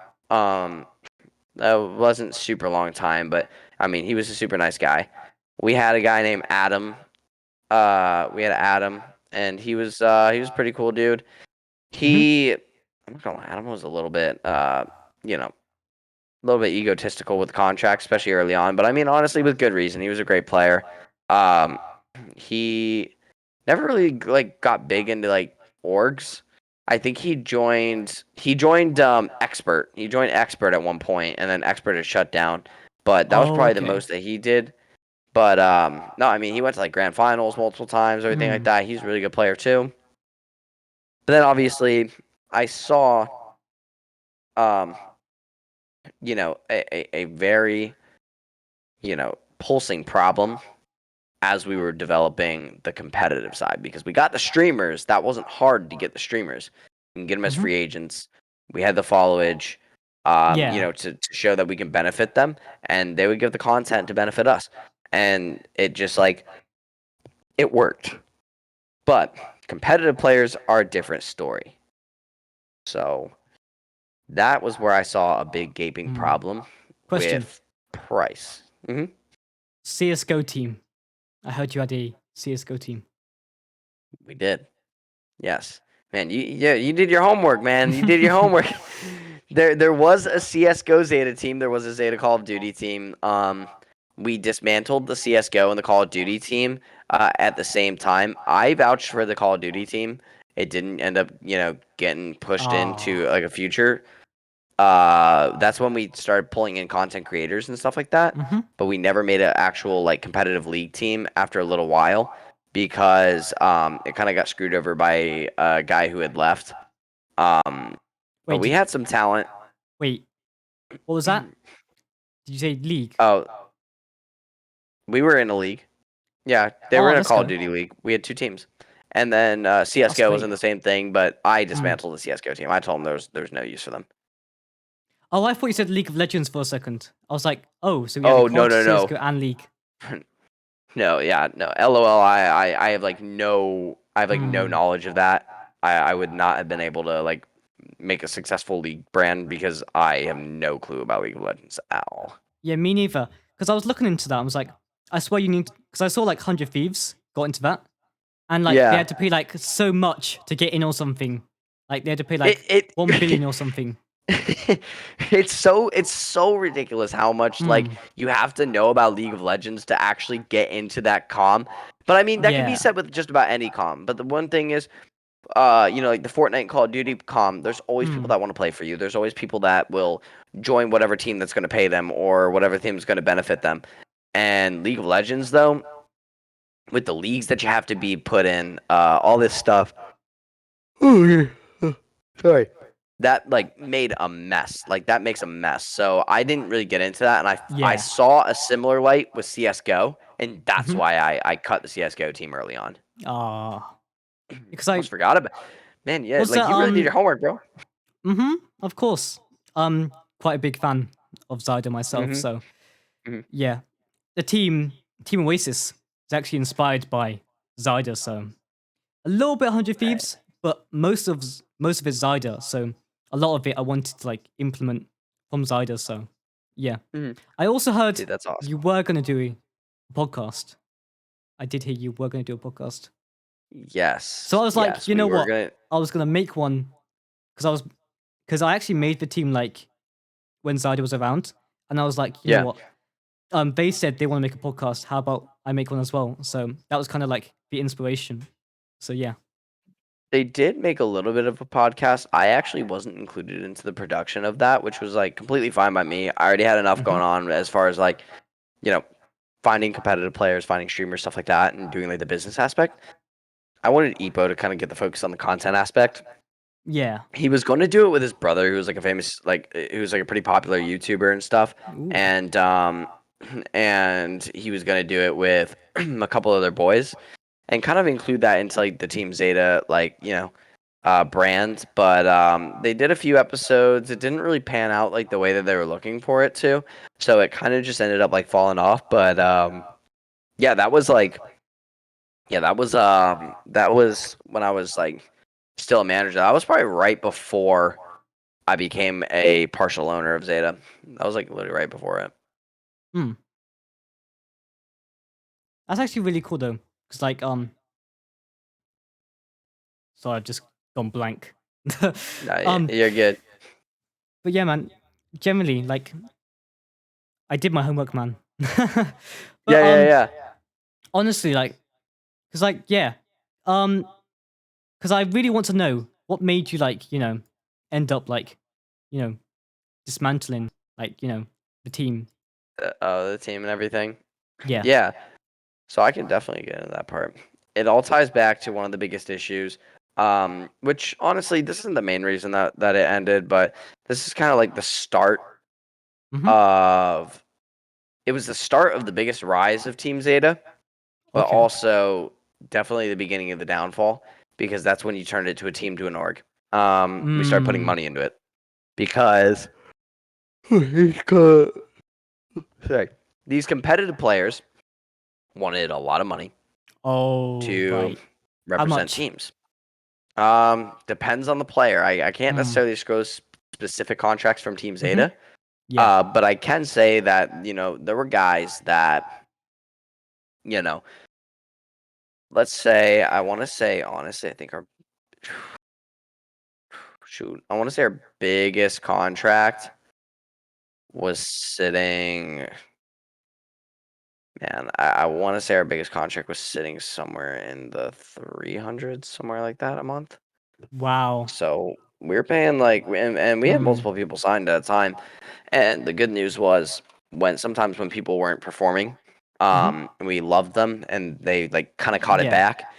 That wasn't super long time, but I mean, he was a super nice guy. We had a guy named Adam. We had Adam, and he was a pretty cool dude. Mm-hmm. I'm not gonna lie, Adam was a little bit you know, a little bit egotistical with contracts, especially early on. But I mean, honestly, with good reason. He was a great player. Um, he never really like got big into like orgs. I think he joined Expert. He joined Expert at one point, and then Expert had shut down. But that was Oh, probably the okay. most that he did. But no, I mean he went to like grand finals multiple times, everything like Hmm. that. He's a really good player too. But then obviously I saw um a very pulsing problem as we were developing the competitive side because we got the streamers. That wasn't hard to get the streamers. We can get them as Mm-hmm. free agents. We had the followage, Yeah. to show that we can benefit them, and they would give the content to benefit us. And it just like it worked. But competitive players are a different story. So that was where I saw a big gaping Hmm. problem Question. with price. CS:GO team. I heard you had a CS:GO team. We did. Yes. Man, you did your homework, man. You did your homework. There was a CS:GO Zeta team. There was a Zeta Call of Duty team. We dismantled the CS:GO and the Call of Duty team at the same time. I vouched for the Call of Duty team. It didn't end up, getting pushed into Ah. like a future. That's when we started pulling in content creators and stuff like that. Mm-hmm. But we never made an actual like competitive league team after a little while because it kind of got screwed over by a guy who had left. But Wait. we had some talent. Wait. What was that? Did you say league? Oh, we were in a league. Yeah, they were Oh, in a let's Call of go. Duty league. We had two teams. And then That's CS:GO was great. in the same thing, but I Hmm. dismantled the CS:GO team. I told them there's no use for them. Oh, I thought you said League of Legends for a second. I was like, oh, so we have a Oh no COD, no CS:GO, no. and League. No, yeah, no. LOL. I have like no Hmm. knowledge of that. I would not have been able to like make a successful league brand because I have no clue about League of Legends at all. Yeah, me neither. Because I was looking into that. I was like, I swear you need. Because I saw like 100 Thieves got into that. And like they Yeah. had to pay like so much to get in or something. Like they had to pay It like it 1 billion or something. it's so ridiculous how much like Hmm. you have to know about League of Legends to actually get into that comm. But I mean that can be Yeah. said with just about any comm. But the one thing is like the Fortnite and Call of Duty comm, there's always people Hmm. that want to play for you. There's always people that will join whatever team that's going to pay them or whatever team is going to benefit them. And League of Legends, though, with the leagues that you have to be put in, all this stuff. Oh, yeah. Sorry. That like made a mess. Like that makes a mess. So I didn't really get into that, and I Yeah. saw a similar light with CS:GO, and that's Mm-hmm. why I cut the CS:GO team early on. Ah. Because I Almost forgot about. Man, yeah, was like that you really did your homework, bro. mm-hmm, of course. Quite a big fan of Zaida myself, Mhm. so Mhm. yeah. The Team Oasis is actually inspired by Zaida, so a little bit 100 Right. Thieves, but most of it's Zaida, so a lot of it I wanted to like implement from Zaida, so yeah. Mhm. I also heard Dude, that's you awesome. were gonna do a podcast. I did hear you were gonna do a podcast. So Yes, I was like, yes, you we know were what? gonna. I was gonna make one because I actually made the team like when Zaida was around, and I was like, you know Yeah, what? They said they want to make a podcast. How about I make one as well? So that was kind of like the inspiration. So yeah. they did make a little bit of a podcast. I actually wasn't included into the production of that, which was like completely fine by me. I already had enough Hmm. going on as far as like you know finding competitive players, finding streamers, stuff like that, and doing like the business aspect. I wanted Epo to kind of get the focus on the content aspect. Yeah. He was going to do it with his brother, who was like a famous, like who was like a pretty popular YouTuber and stuff, Ooh. and and he was going to do it with a couple other boys, and kind of include that into like the Team Zeta, like brand. But they did a few episodes. It didn't really pan out like the way that they were looking for it to, so it kind of just ended up like falling off. But yeah, that was like Yeah, that was when I was like still a manager. That was probably right before I became a partial owner of Zeta. That was like literally right before it. Hmm. That's actually really cool though, because like sorry, I've just gone blank. No, um, you're good. but yeah, man. Generally, like I did my homework, man. But Yeah, yeah, yeah. honestly, like, cause like yeah, um, cause I really want to know what made you like end up like you know dismantling like the team. The team and everything. Yeah. Yeah. So I can definitely get into that part. It all ties back to one of the biggest issues, which honestly, this isn't the main reason that it ended, but this is kind of like the start Mm-hmm. of. It was the start of the biggest rise of Team Zeta, but Okay. also definitely the beginning of the downfall because that's when you turned it to a team to an org. We started putting Mm. money into it because sorry, these competitive players wanted a lot of money Oh to right. How represent much? teams. Depends on the player. I can't Mm. necessarily disclose specific contracts from Team Mm-hmm. Zeta, Yeah. but I can say that there were guys that you know. Let's say I want to say honestly, I think our I want to say our biggest contract was sitting. Man, I want to say our biggest contract was sitting somewhere in the 300s, somewhere like that a month. Wow. So we were paying like, and we had Mm. multiple people signed at a time. And the good news was sometimes when people weren't performing, Mm-hmm. and we loved them and they like kind of caught it Yeah. back,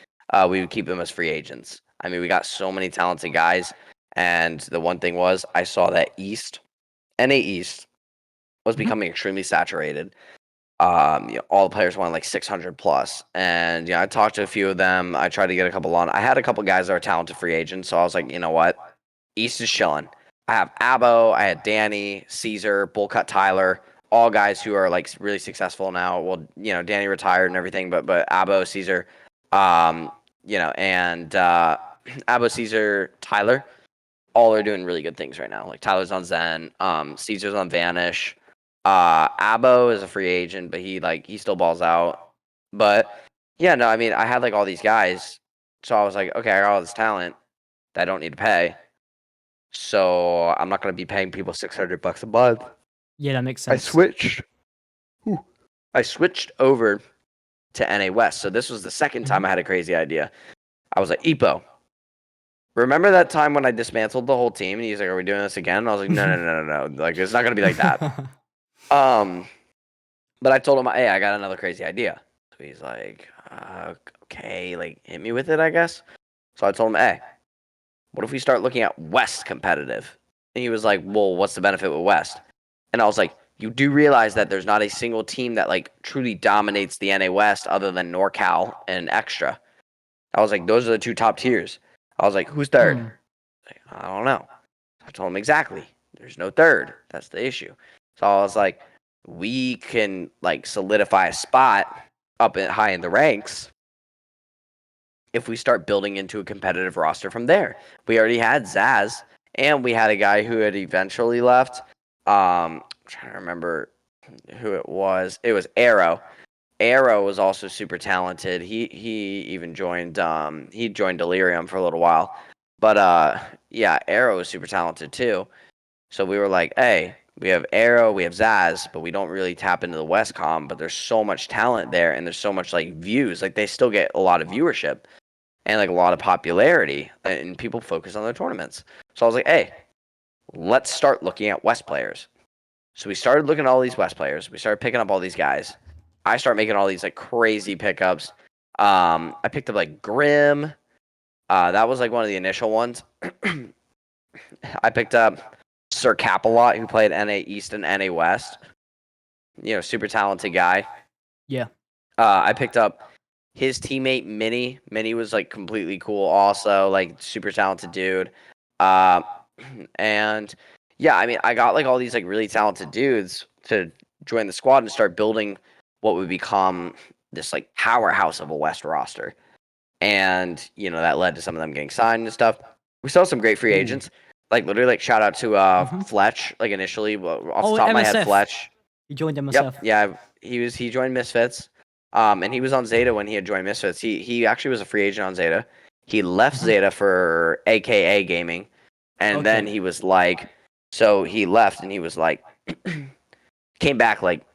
we would keep them as free agents. I mean, we got so many talented guys. And the one thing was, I saw that NA East was Mm-hmm. becoming extremely saturated. All the players wanted like 600 plus, and I talked to a few of them. I tried to get a couple on. I had a couple guys that are talented free agents, so I was like, you know what, East is chilling. I have Abo, I had Danny, Caesar, Bullcut, Tyler, all guys who are like really successful now. Well, Danny retired and everything, but Abo, Caesar, and Abo, Caesar, Tyler, all are doing really good things right now. Like Tyler's on Zen, Caesar's on Vanish. Abo is a free agent, but he still balls out. But yeah, no, I mean I had like all these guys, so I was like, okay, I got all this talent that I don't need to pay, so I'm not gonna be paying people $600 a month. Yeah, that makes I sense. switched. Whew. I switched over to NA West. So this was the second Mm-hmm. time I had a crazy idea. I was like, Epo, remember that time when I dismantled the whole team? And he's like, are we doing this again? And I was like, no, no, no, no, no. Like, it's not gonna be like that. Um, but I told him, hey, I got another crazy idea. So he's like, okay, like hit me with it, I guess. So I told him, hey, what if we start looking at West competitive? And he was like, well, what's the benefit with West? And I was like, you do realize that there's not a single team that like truly dominates the NA West other than NorCal and Extra. I was like, those are the two top tiers. I was like, who's third? Hmm. Like, I don't know. I told him exactly. There's no third. That's the issue. So I was like, we can like solidify a spot up high in the ranks if we start building into a competitive roster from there. We already had Zaz, and we had a guy who had eventually left. I'm trying to remember who it was. It was Arrow. Arrow was also super talented. He even joined he joined Delirium for a little while. But yeah, Arrow was super talented too. So we were like, hey, we have Arrow, we have Zaz, but we don't really tap into the Westcom, but there's so much talent there and there's so much like views. Like they still get a lot of viewership and like a lot of popularity and people focus on their tournaments. So I was like, hey, let's start looking at West players. So we started looking at all these West players. We started picking up all these guys. I start making all these like crazy pickups. I picked up like Grim. That was like one of the initial ones. I picked up Sir Capalot, who played NA East and NA West. Super talented guy. Yeah. I picked up his teammate Minnie. Minnie was like completely cool, also like super talented dude. Uh, and yeah, I mean, I got like all these like really talented dudes to join the squad and start building what would become this like powerhouse of a West roster. And that led to some of them getting signed and stuff. We saw some great free Ooh. agents. Like literally, like shout out to Mhm. Fletch. Like initially, off Oh, the top of my head, MSF. Fletch. He joined MSF. Yep, yeah, he joined Misfits, and he was on Zeta when he had joined Misfits. He actually was a free agent on Zeta. He left Mhm. Zeta for AKA Gaming, and then Okay. he was like, so he left and he was like, came back like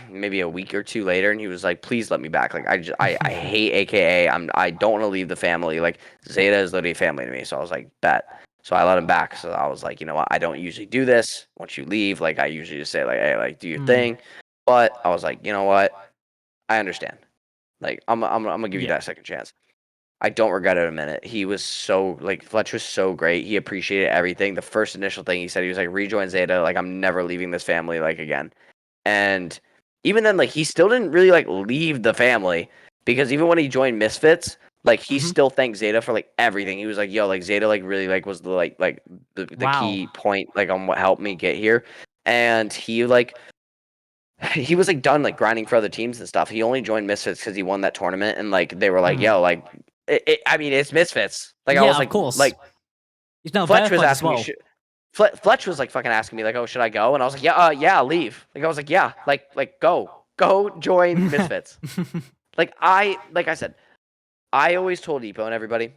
maybe a week or two later, and he was like, please let me back. Like I hate AKA. I don't want to leave the family. Like Zeta is literally family to me. So I was like, bet. So I let him back. So I was like, you know what? I don't usually do this. Once you leave, like I usually just say like, hey, like do your thing. But I was like, you know what? I understand. Like I'm gonna give you Yeah. that second chance. I don't regret it a minute. He was so like Fletch was so great. He appreciated everything. The first initial thing he said, he was like, rejoin Zeta. Like I'm never leaving this family like again. And even then, like he still didn't really like leave the family because even when he joined Misfits, like he Mhm. still thanked Zeta for like everything. He was like, "Yo, like Zeta, like really like was the the Wow. key point like on what helped me get here." And he was like done like grinding for other teams and stuff. He only joined Misfits because he won that tournament, and like they were like, "Yo, like I mean, it's Misfits." Like I Yeah, was of course. like He's now Fletch was verified as asking me, well. Fletch was like fucking asking me like, "Oh, should I go?" And I was like, "Yeah, yeah, leave." Like I was like, "Yeah, like go join Misfits." Like I said, I always told Epo and everybody,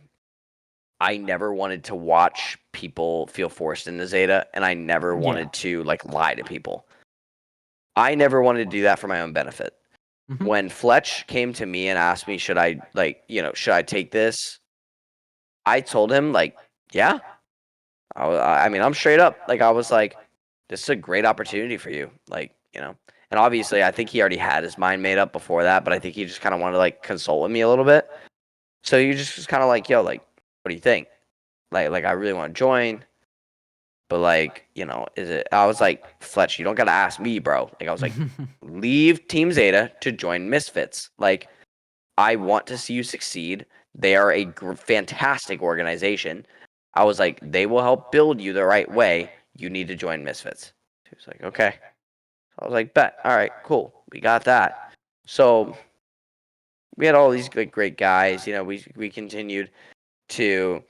I never wanted to watch people feel forced into Zeta, and I never Yeah. wanted to like lie to people. I never wanted to do that for my own benefit. Mhm. When Fletch came to me and asked me, should I like, should I take this? I told him like, yeah. I mean, I'm straight up. Like I was like, this is a great opportunity for you. Like, and obviously I think he already had his mind made up before that, but I think he just kind of wanted to like consult with me a little bit. So he just was kind of like, yo, like, what do you think? Like I really want to join, but like, is it? I was like, Fletch, you don't gotta ask me, bro. Like I was like, leave Team Zeta to join Misfits. Like I want to see you succeed. They are a fantastic organization. I was like, they will help build you the right way. You need to join Misfits. He was like, okay. I was like, bet. All right, cool. We got that. So we had all these like great guys. We continued to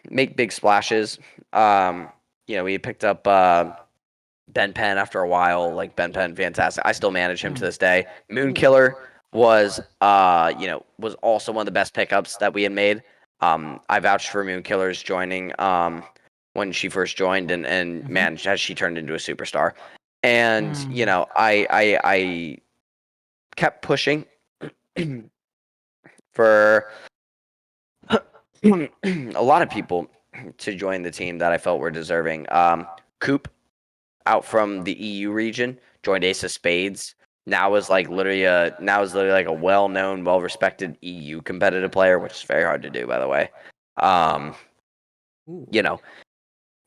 make big splashes. We picked up Ben Penn after a while. Like Ben Penn, fantastic. I still manage him to this day. Moon Ooh. Killer was was also one of the best pickups that we had made. I vouched for Moon Killer's joining when she first joined, and Mhm. man, has she turned into a superstar. And Mm. I kept pushing for a lot of people to join the team that I felt were deserving. Coop out from the EU region joined Ace of Spades. Now is literally like a well-known, well-respected EU competitive player, which is very hard to do, by the way. Um, Ooh. you know,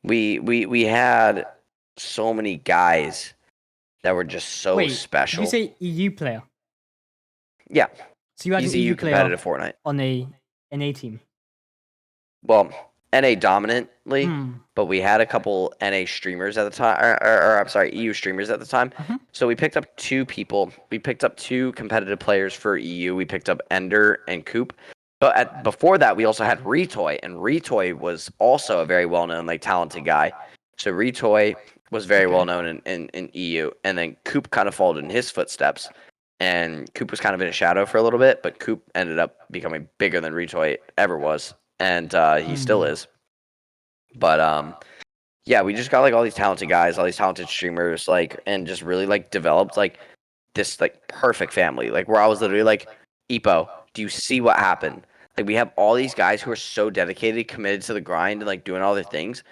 we had so many guys that were just so Wait, did you special. say EU player? Yeah, So you had an he's EU EU player competitive Fortnite. on a NA team? Well, NA dominantly, Hmm. but we had a couple NA streamers at the time, or I'm sorry, EU streamers at the time. Mhm. So we picked up two people. We picked up two competitive players for EU. We picked up Ender and Coop. But before that, we also had Retoy, and Retoy was also a very well-known, like talented guy. So Retoy was very Okay. well known in EU, and then Coop kind of followed in his footsteps. And Coop was kind of in a shadow for a little bit, but Coop ended up becoming bigger than Retoy ever was, and he still Hmm. is. But yeah, we just got like all these talented guys, all these talented streamers, like, and just really like developed like this like perfect family, like where I was literally like, Epo, do you see what happened? Like we have all these guys who are so dedicated, committed to the grind, and like doing all their things.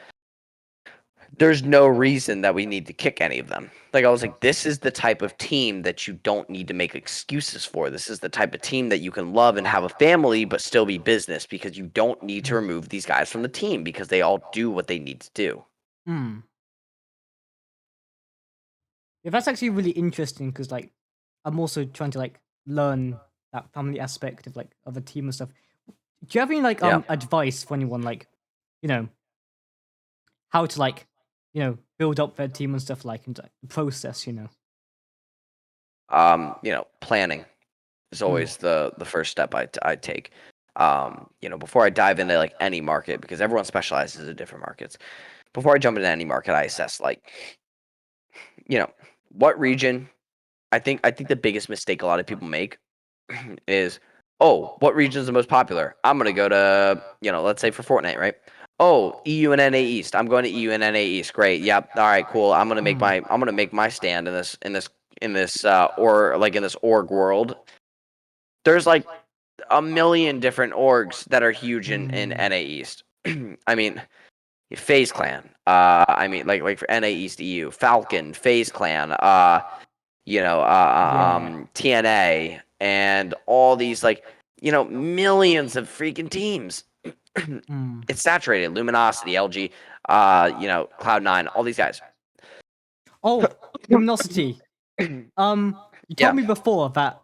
There's no reason that we need to kick any of them. Like I was like, this is the type of team that you don't need to make excuses for. This is the type of team that you can love and have a family, but still be business because you don't need to remove these guys from the team because they all do what they need to do. Hmm. Yeah, that's actually really interesting because like I'm also trying to like learn that family aspect of like of a team and stuff. Do you have any like Yeah. advice for anyone like, you know, how to like, build up their team and stuff like and like, the process, planning is always the first step I take. Before I dive into like any market, because everyone specializes in different markets. Before I jump into any market, I assess like, what region. I think the biggest mistake a lot of people make is, oh, what region is the most popular? I'm gonna go to, let's say for Fortnite, right? Oh, EU and NA East. I'm going to EU and NA East. Great. Yep. All right. Cool. I'm gonna make my stand in this org world. There's like a million different orgs that are huge in NA East. I mean, FaZe Clan. Like for NA East EU, Falcon, FaZe Clan. TNA, and all these like, millions of freaking teams. It's saturated. Luminosity, LG, Cloud9, all these guys. Oh, Luminosity. You Yeah. told me before that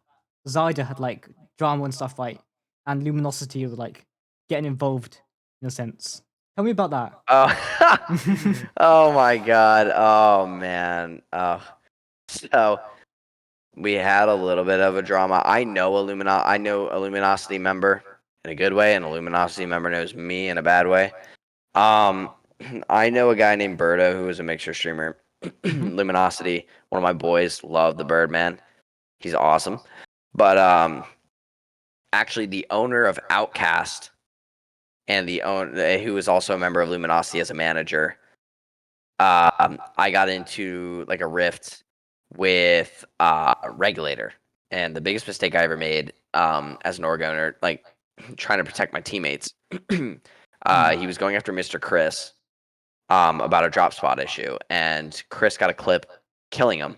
Zaida had like drama and stuff, right? And Luminosity was like getting involved in a sense. Tell me about that. Oh, oh my God. Oh man. So we had a little bit of a drama. I know a Luminosity member in a good way, and a Luminosity member knows me in a bad way. I know a guy named Berto who is a mixer streamer. Luminosity, one of my boys, love the Birdman. He's awesome. But actually, the owner of Outcast and who is also a member of Luminosity as a manager, I got into like a rift with Regulator, and the biggest mistake I ever made as an org owner, like trying to protect my teammates. He was going after Mr. Chris about a drop spot issue, and Chris got a clip killing him.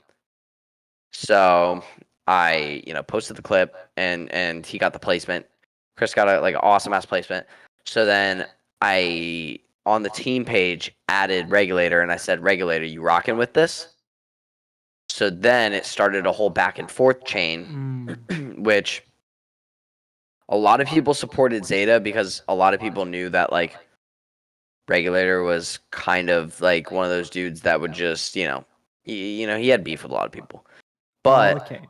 So I, posted the clip, and he got the placement. Chris got a like awesome ass placement. So then I, on the team page, added Regulator, and I said, Regulator, you rocking with this? So then it started a whole back and forth chain, which a lot of people supported Zeta because a lot of people knew that like Regulator was kind of like one of those dudes that would just, he had beef with a lot of people. But okay.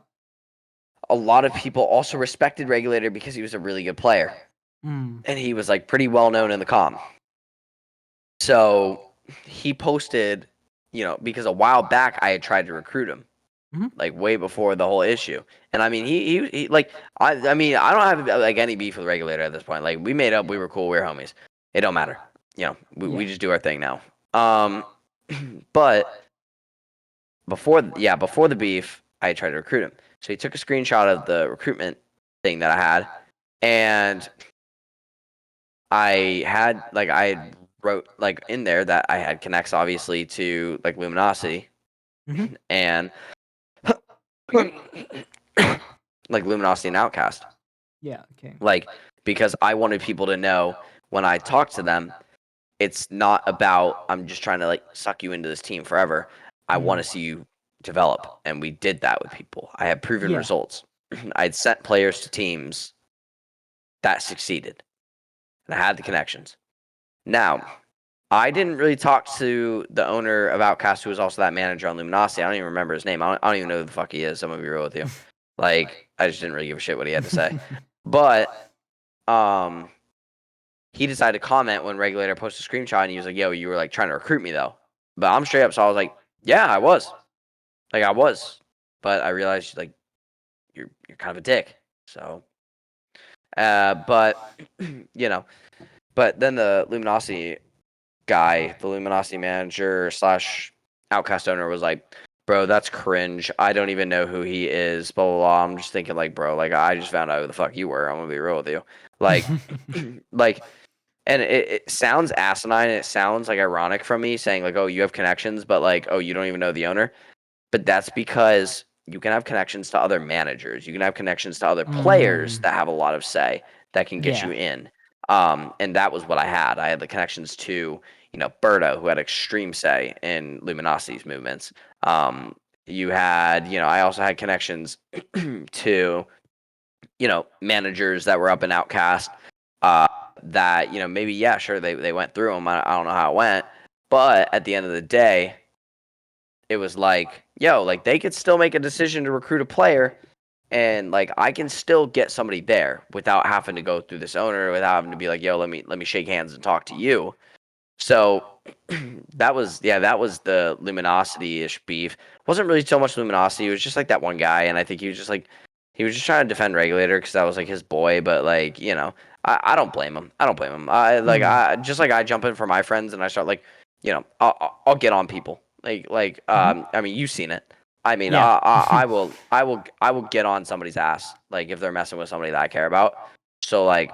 a lot of people also respected Regulator because he was a really good player. And he was like pretty well known in the comm. So he posted, because a while back I had tried to recruit him, like way before the whole issue. And I mean, he like, I mean, I don't have like any beef with Regulator at this point. Like we made up, we were cool, we were homies. It don't matter. We just do our thing now. But before the beef, I tried to recruit him. So he took a screenshot of the recruitment thing that I had, and I wrote like in there that I had connects obviously to like Luminosity, and like Luminosity and Outcast. Yeah, okay. Like, because I wanted people to know when I talk to them, it's not about I'm just trying to like suck you into this team forever. I want to see you develop, and we did that with people. I have proven results. I'd sent players to teams that succeeded, and I had the connections. Now, I didn't really talk to the owner of Outcast, who was also that manager on Luminosity. I don't even remember his name. I don't even know who the fuck he is. I'm gonna be real with you. Like, I just didn't really give a shit what he had to say. But he decided to comment when Regulator posted a screenshot, and he was like, "Yo, you were like trying to recruit me though." But I'm straight up, so I was like, "Yeah, I was. Like, I was." But I realized like you're kind of a dick. So, but but then the Luminosity guy, the Luminosity manager slash Outcast owner, was like, "Bro, that's cringe. I don't even know who he is." Blah blah blah. I'm just thinking like, bro, like I just found out who the fuck you were. I'm gonna be real with you. Like, like, and it sounds asinine. And it sounds like ironic from me saying like, "Oh, you have connections," but like, "Oh, you don't even know the owner." But that's because you can have connections to other managers. You can have connections to other players that have a lot of say that can get you in. And that was what I had. I had the connections to, Berto, who had extreme say in Luminosity's movements. You had, I also had connections to, managers that were up in Outcast, that, maybe, yeah, sure, they went through them. I don't know how it went. But at the end of the day, it was like, yo, like they could still make a decision to recruit a player, and like I can still get somebody there without having to go through this owner, without having to be like, yo, let me shake hands and talk to you. So that was the luminosity-ish beef. Wasn't really so much luminosity. It was just like that one guy, and I think he was just trying to defend regulator because that was like his boy. But like I don't blame him. I don't blame him. I just like I jump in for my friends and I start like I'll get on people I mean you've seen it. I mean Yeah. I will get on somebody's ass like if they're messing with somebody that I care about. So like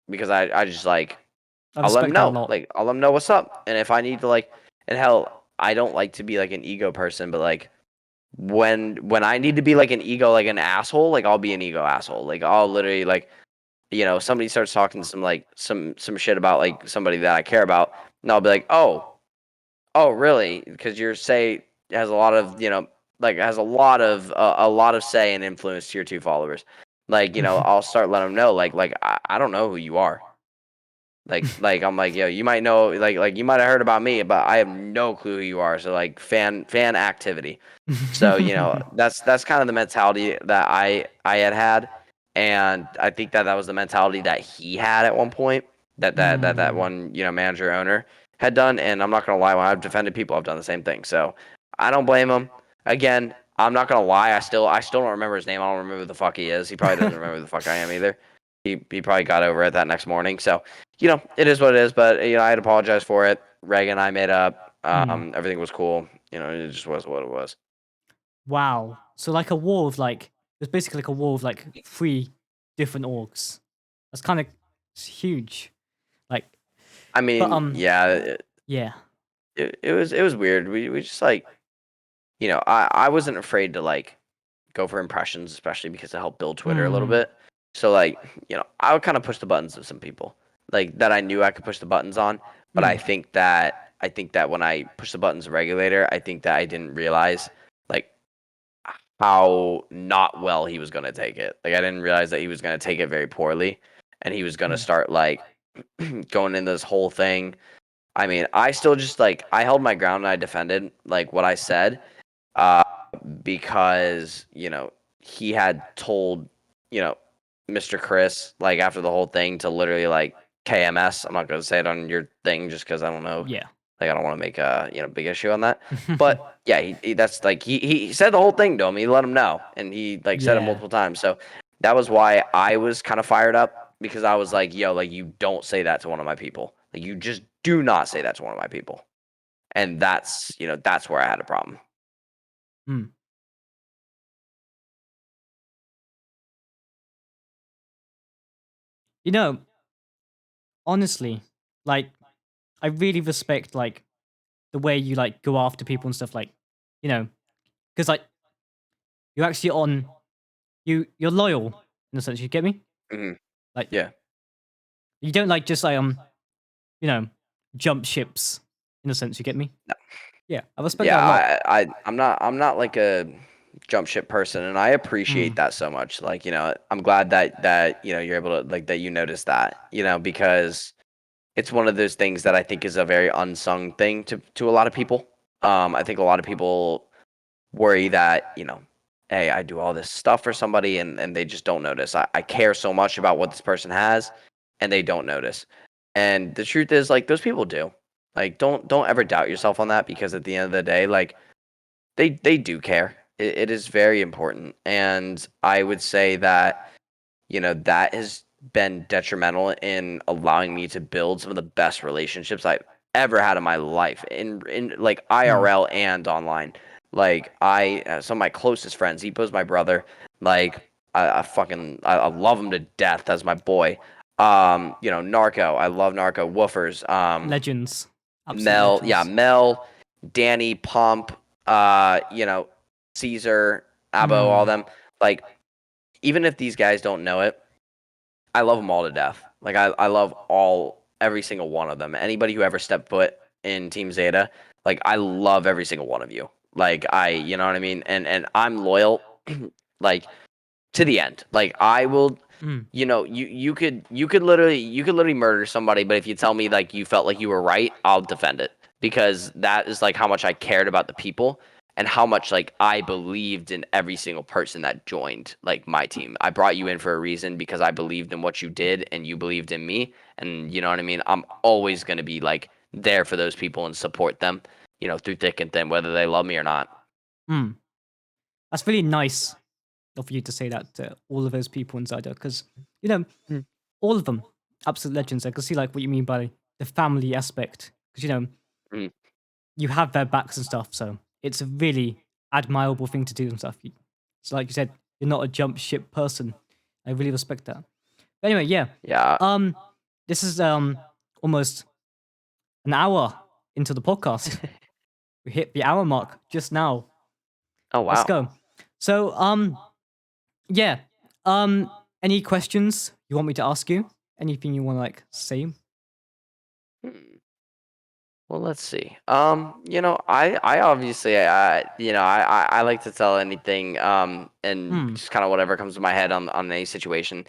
because I just like I I'll let them respect that a know. lot. Like I'll let them know what's up. And if I need to like and hell, I don't like to be like an ego person, but like when I need to be like an ego like an asshole, like I'll be an ego asshole. Like I'll literally like somebody starts talking some like some shit about like somebody that I care about, and I'll be like, "Oh, really?" Because your say has a lot of, like has a lot of say and influence to your two followers. Like, I'll start letting them know like I don't know who you are. Like I'm like, yo, you might know like you might have heard about me, but I have no clue who you are. So like fan activity. So, that's kind of the mentality that I had, and I think that was the mentality that he had at one point. That Mm. one, manager owner had done, and I'm not gonna lie, when I've defended people, I've done the same thing. So I don't blame him. Again, I'm not gonna lie, I still don't remember his name. I don't remember who the fuck he is. He probably doesn't remember who the fuck I am either. He probably got over it that next morning. So, it is what it is, but I had apologized for it. Reg and I made up. Mm. Everything was cool. It just was what it was. Wow. So like a war of like it's basically like a war of like three different orgs. That's kind of huge. Like, I but mean, yeah, yeah. it was weird. We just like, I wasn't afraid to like go for impressions, especially because it helped build Twitter a little Mm. bit. So like, I would kind of push the buttons of some people, like that I knew I could push the buttons on. But Mm. I think that when I pushed the buttons of regulator, I think that I didn't realize like how not well he was gonna take it. Like I didn't realize that he was gonna take it very poorly, and he was gonna Mm. start like going in this whole thing. I mean, I still just like I held my ground and I defended like what I said, uh, because he had told you know Mr. Chris like after the whole thing to literally like KMS. I'm not gonna say it on your thing just because I don't know. Yeah. Like I don't want to make a big issue on that. But yeah, he that's like he said the whole thing to him. He let him know, and he like said it Yeah. multiple times. So that was why I was kind of fired up because I was like, yo, like you don't say that to one of my people. Like you just do not say that to one of my people. And that's where I had a problem. Mm. You know, honestly, like I really respect like the way you like go after people and stuff like, because like you're actually on you're loyal in a sense. You get me? Hmm. Like Yeah. you don't like just like you know jump ships in a sense. You get me? Yeah, I respect that Yeah, a lot. I'm not like a jump ship person, and I appreciate Mm. that so much. Like, I'm glad that you're able to like that you notice that, because it's one of those things that I think is a very unsung thing to a lot of people. I think a lot of people worry that, hey, I do all this stuff for somebody and they just don't notice. I care so much about what this person has and they don't notice. And the truth is like those people do. Like don't ever doubt yourself on that because at the end of the day, like they do care. It is very important. And I would say that, that has been detrimental in allowing me to build some of the best relationships I've ever had in my life in like Mm. IRL and online. Like some of my closest friends, he was my brother. Like I love him to death. That's my boy. Narco, I love Narco. Woofers. Legends, absolute Mel, yeah, legends. Mel, Danny, Pump, Caesar, Abo, all Mm. them. Like, even if these guys don't know it, I love them all to death. Like, I love every single one of them. Anybody who ever stepped foot in Team Zeta, like, I love every single one of you. Like, you know what I mean? And I'm loyal, like, to the end. Like, I will. Mm. You could literally murder somebody, but if you tell me like you felt like you were right, I'll defend it because that is like how much I cared about the people. and how much like I believed in every single person that joined like my team. I brought you in for a reason because I believed in what you did and you believed in me. And you know what I mean? I'm always going to be like there for those people and support them, through thick and thin, whether they love me or not. Hmm. That's really nice of you to say that to all of those people in Zaida, because you know Mm. all of them absolute legends. I can see like what you mean by the family aspect, because Mm. you have their backs and stuff. So it's a really admirable thing to do and stuff. So like you said, you're not a jump ship person. I really respect that. But anyway, yeah. Yeah. Um, this is almost an hour into the podcast. We hit the hour mark just now. Oh, Let's wow. go. So yeah. Any questions you want me to ask you? Anything you want to like say? Hmm. Well, let's see. I obviously, I like to tell anything, and Hmm. just kind of whatever comes to my head on any situation.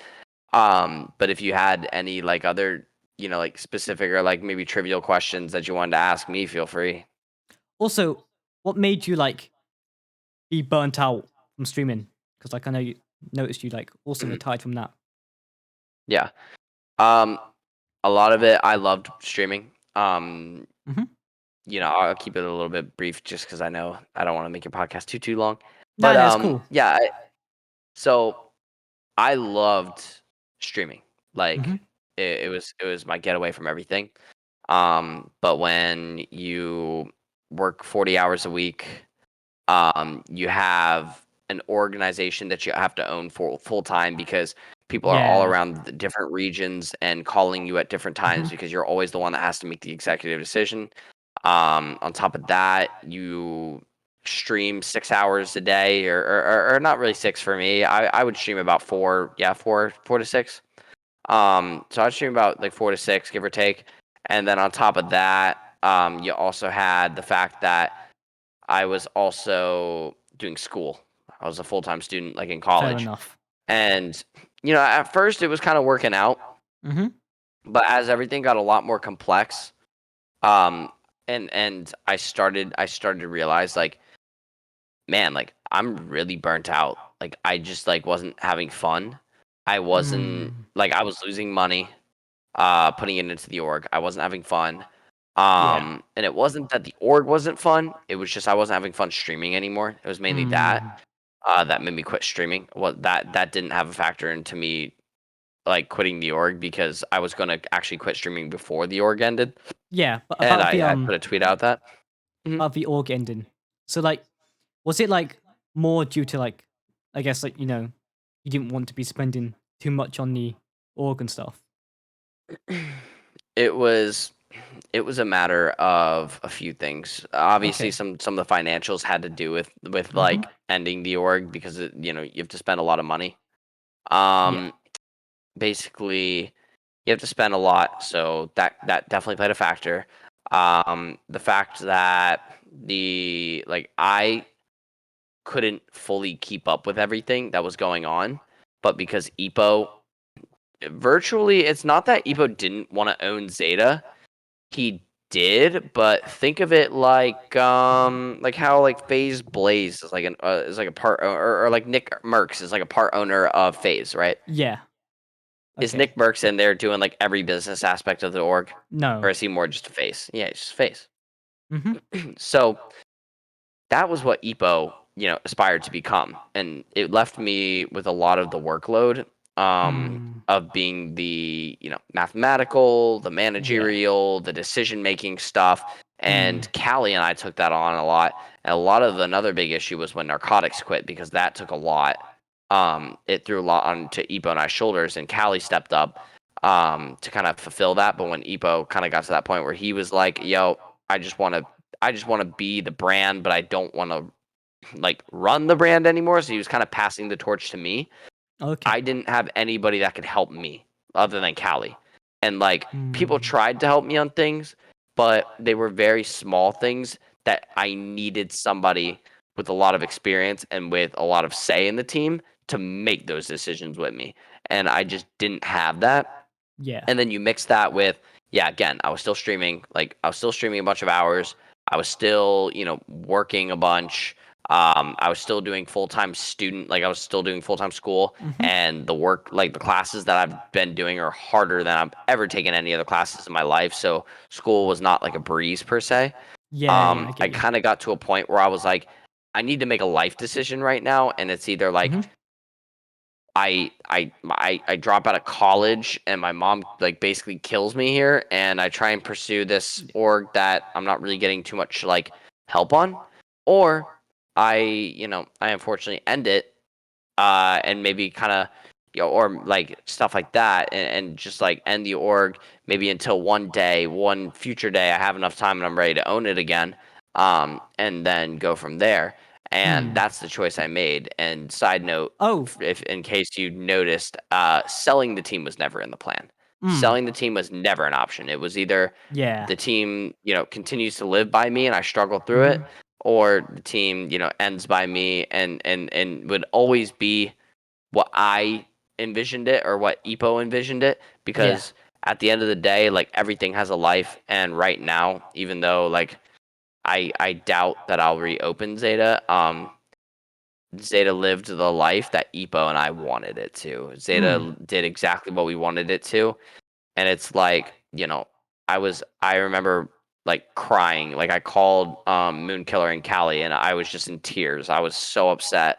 But if you had any like other, like specific or like maybe trivial questions that you wanted to ask me, feel free. Also, what made you like be burnt out from streaming? Because like I know you noticed you like also Mhm. retired from that. Yeah. Um, a lot of it, I loved streaming. Mm-hmm. I'll keep it a little bit brief just because I know I don't want to make your podcast too long. Nah, But nah, it's cool. yeah. So I loved streaming. Mm-hmm. Like it was my getaway from everything. But when you work 40 hours a week, you have an organization that you have to own for full time because people are all Yeah. around the different regions and calling you at different Mm-hmm. times because you're always the one that has to make the executive decision. On top of that, you stream 6 hours a day, or not really six for me. I would stream about four, yeah, four to six. So I'd stream about like 4 to 6, give or take. And then on top of that, you also had the fact that I was also doing school. I was a full time student, like in Fair college. enough. And, at first it was kind of working out, Mm-hmm. but as everything got a lot more complex, um, and I started to realize like, man, like I'm really burnt out. Like I just like wasn't having fun. I wasn't Mm. like I was losing money, putting it into the org. I wasn't having fun. Yeah. And it wasn't that the org wasn't fun. It was just I wasn't having fun streaming anymore. It was mainly that Mm. that made me quit streaming. Well, that didn't have a factor into me like quitting the org because I was gonna actually quit streaming before the org ended, Yeah, but and about the I put a tweet out that. Mhm. org ending. So like, was it like more due to like, I guess like you didn't want to be spending too much on the org and stuff. It was it was a matter of a few things. Obviously, Okay. some of the financials had to do with Mm-hmm. like ending the org because you have to spend a lot of money. Yeah. Um, Basically, you have to spend a lot, so that definitely played a factor. The fact that I couldn't fully keep up with everything that was going on, but because virtually, it's not that Epo didn't want to own Zeta. He did, but think of it like how like FaZe Blaze is like a part or like Nick Merckx is like a part owner of FaZe, right? Yeah. Is Okay. Nick Merckx in there doing like every business aspect of the org, or No. is he more just a face? Yeah, he's just a face. Mm-hmm. So that was what EPO, aspired to become. And it left me with a lot of the workload Mm. of being the, mathematical, the Yeah. managerial, the decision making stuff. Mm. And Callie and I took that on a lot. And a lot of another big issue was when narcotics quit because that took a lot. It threw a lot onto EPO and I's shoulders, and Callie stepped up to kind of fulfill that. But when EPO kind of got to that point where he was like, yo, I just want to I just want to be the brand, but I don't want to like run the brand anymore. So he was kind of passing the torch to me. Okay. I didn't have anybody that could help me other than Callie. And like people Mm. tried to help me on things, but they were very small things that I needed somebody with a lot of experience and with a lot of say in the team to make those decisions with me. And I just didn't have that. Yeah. And then you mix that with, yeah, again, I was still streaming. Like I was still streaming a bunch of hours. I was still, working a bunch. I was still doing full-time student, like I was still doing full-time school, Mm-hmm. and the work, like the classes that I've been doing are harder than I've ever taken any other classes in my life. So school was not like a breeze per se. Yeah, yeah, I get I you. kind of got to a point where I was like, I need to make a life decision right now, and it's either like Mm-hmm. I drop out of college and my mom like basically kills me here, and I try and pursue this org that I'm not really getting too much like help on, or I unfortunately end it, and maybe kind of, or like stuff like that, and just like end the org maybe until one future day I have enough time and I'm ready to own it again, and then go from there. And Hmm. that's the choice I made. And side note, Oh. if in case you noticed, selling the team was never in the plan. Hmm. Selling the team was never an option. It was either Yeah. the team, continues to live by me and I struggle through Mm-hmm. it, or the team, ends by me, and would always be what I envisioned it, or what EPO envisioned it, Yeah. because at the end of the day, like everything has a life, and right now, even though like I doubt that I'll reopen Zeta, Zeta lived the life that EPO and I wanted it to. Hmm. Zeta did exactly what we wanted it to, and it's like, I remember like crying, like I called Moonkiller and Callie, and I was just in tears. I was so upset,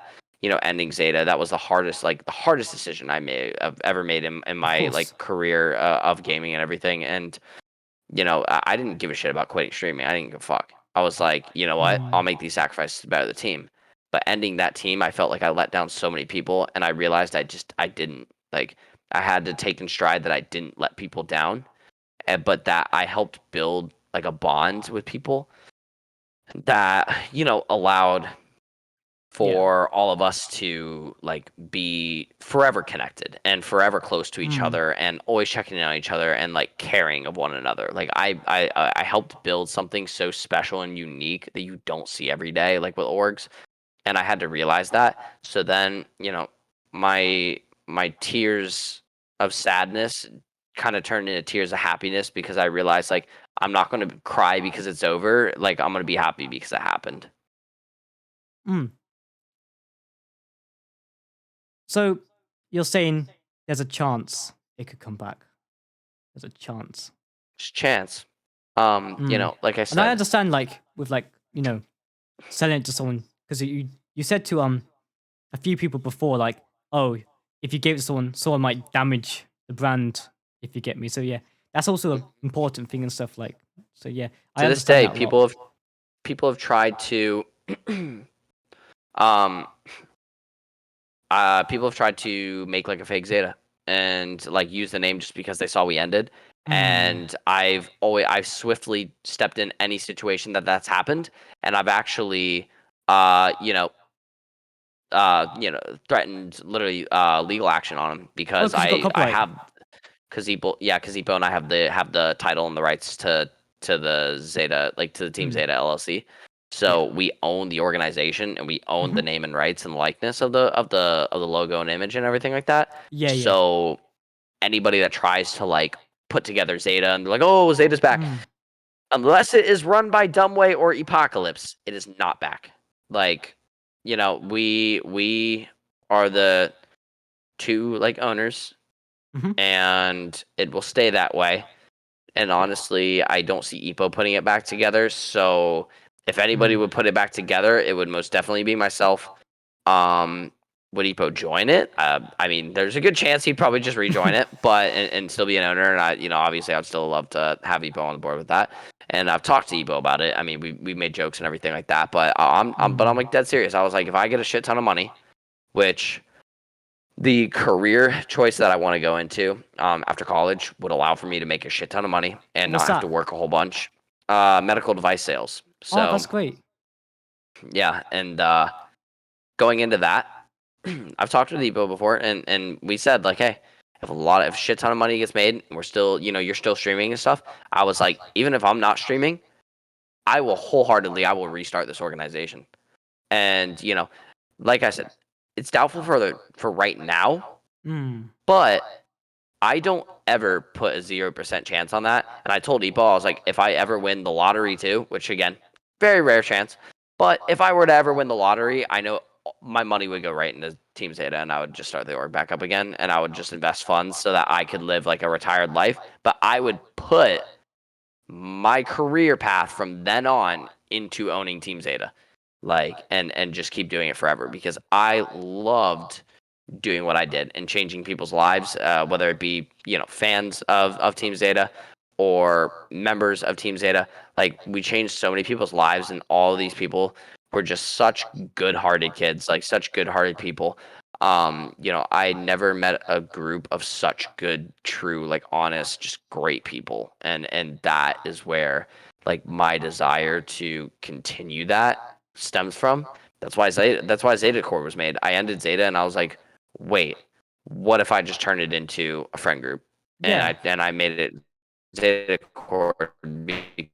ending Zeta. That was the hardest decision I've ever made in Of my course. like career, of gaming and everything. And I didn't give a shit about quitting streaming. I didn't give a fuck. I was like, you know what, I'll Hmm. make these sacrifices to better the team. But ending that team, I felt like I let down so many people, and I realized I didn't. Like, I had to take in stride that I didn't let people down, but that I helped build like a bond with people that, allowed Yeah. for all of us to like be forever connected and forever close to each Hmm. other, and always checking in on each other and like caring of one another. Like I helped build something so special and unique that you don't see every day, like with orgs, and I had to realize that. So then, my tears of sadness kind of turned into tears of happiness, because I realized like I'm not going to cry because it's over. Like I'm going to be happy because it happened. Hmm. So you're saying there's a chance it could come back. There's a chance. Just chance. Hmm. Like I And I said, understand, like with like selling it to someone, because you said to a few people before, like, oh, if you gave it to someone, someone might damage the brand, if you get me. So yeah, that's also an important thing and stuff. Like, so yeah, I to this understand day, that a lot. people have tried to um people have tried to make like a fake Zeta and like use the name just because they saw we ended. Hmm. And I've swiftly stepped in any situation that's happened, and I've actually uh you know threatened literally legal action on him, Oh, because because you got I copyright. have, because Epo and I have the title and the rights to the Zeta, like to the Team Hmm. Zeta LLC. Yeah. So we own the organization, and we own Hmm. the name and rights and likeness of the logo and image and everything like that. Yeah. Yeah. So anybody that tries to like put together Zeta and they're like, oh, Zeta's back, Hmm. unless it is run by Dumbway or Apocalypse, it is not back. Like, we are the two like owners, Hmm. and it will stay that way. And honestly, I don't see EPO putting it back together. So if anybody Hmm. would put it back together, it would most definitely be myself. Um, would EPO join it? I mean, there's a good chance he'd probably just rejoin it, but and still be an owner. And obviously, I'd still love to have EPO on the board with that. And I've talked to EPO about it. I mean, we made jokes and everything like that. But I'm Hmm. like dead serious. I was like, if I get a shit ton of money, which the career choice that I want to go into, after college, would allow for me to make a shit ton of money and What's not have to that? work a whole bunch. Medical device sales. Oh, So that's great. yeah, and going into that, I've talked to Depot before, and we said like, hey, if shit ton of money gets made, and we're still, you're still streaming and stuff. I was like, even if I'm not streaming, I will restart this organization. And like I said, it's doubtful for right now, Hmm. but I don't ever put a 0% chance on that. And I told Epo, I was like, if I ever win the lottery too, which again, very rare chance. But if I were to ever win the lottery, I know my money would go right into Team Zeta, and I would just start the org back up again, and I would just invest funds so that I could live like a retired life. But I would put my career path from then on into owning Team Zeta, like, and just keep doing it forever because I loved doing what I did and changing people's lives, whether it be fans of Team Zeta or members of Team Zeta. Like we changed so many people's lives, and all these people were just such good-hearted kids, like such good-hearted people. I never met a group of such good, true, like honest, just great people, and that is where like my desire to continue that stems from. That's why Zeta Core was made. I ended Zeta, and I was like, wait, what if I just turn it into a friend group? Yeah. And I made it Zeta Core because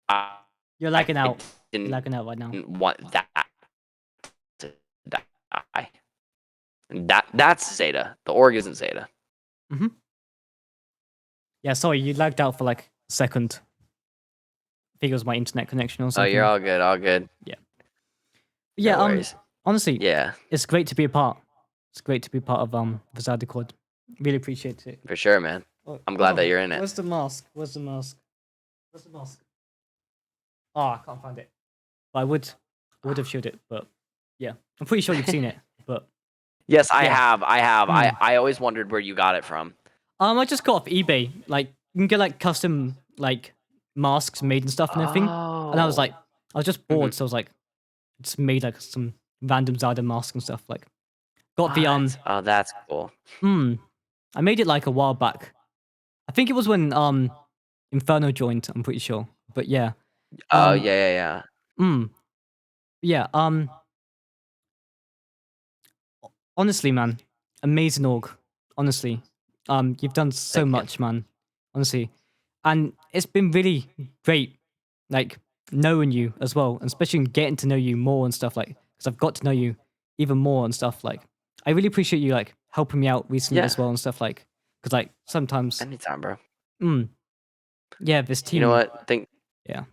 I You're lagging out. You're didn't lagging out right now. want that to die. And that's Zeta. The org isn't Zeta. Mm-hmm. Yeah, sorry, you lagged out for like a second. I think it was my internet connection or Oh, something. you're all good. All good. Yeah, No worries. honestly, Yeah, it's great to be a part. It's great to be part of the Zaida Squad. Really appreciate it. for sure, man. Oh, I'm hold glad on. that you're in it. Where's the mask? Where's the mask? Where's the mask? Oh, I can't find it. But I would have showed it, but yeah. I'm pretty sure you've seen it, but Yes, I yeah. have. I have. Mm. I always wondered where you got it from. I just got off eBay. Like you can get like custom like masks made and stuff and everything. And I was like, I was just bored, so I was like, just made like some random Zaida mask and stuff. Like got the What? Oh, that's cool. I made it like a while back. I think it was when Inferno joined, I'm pretty sure. But yeah. Oh, yeah. Yeah, honestly, man, amazing org. Honestly. You've done so Thank you. much, man. Honestly. And it's been really great, like, knowing you as well, and especially getting to know you more and stuff, like, because I've got to know you even more and stuff, like, I really appreciate you, like, helping me out recently Yeah. as well and stuff, like, because, like, sometimes, Anytime, bro. yeah, this team. You know what?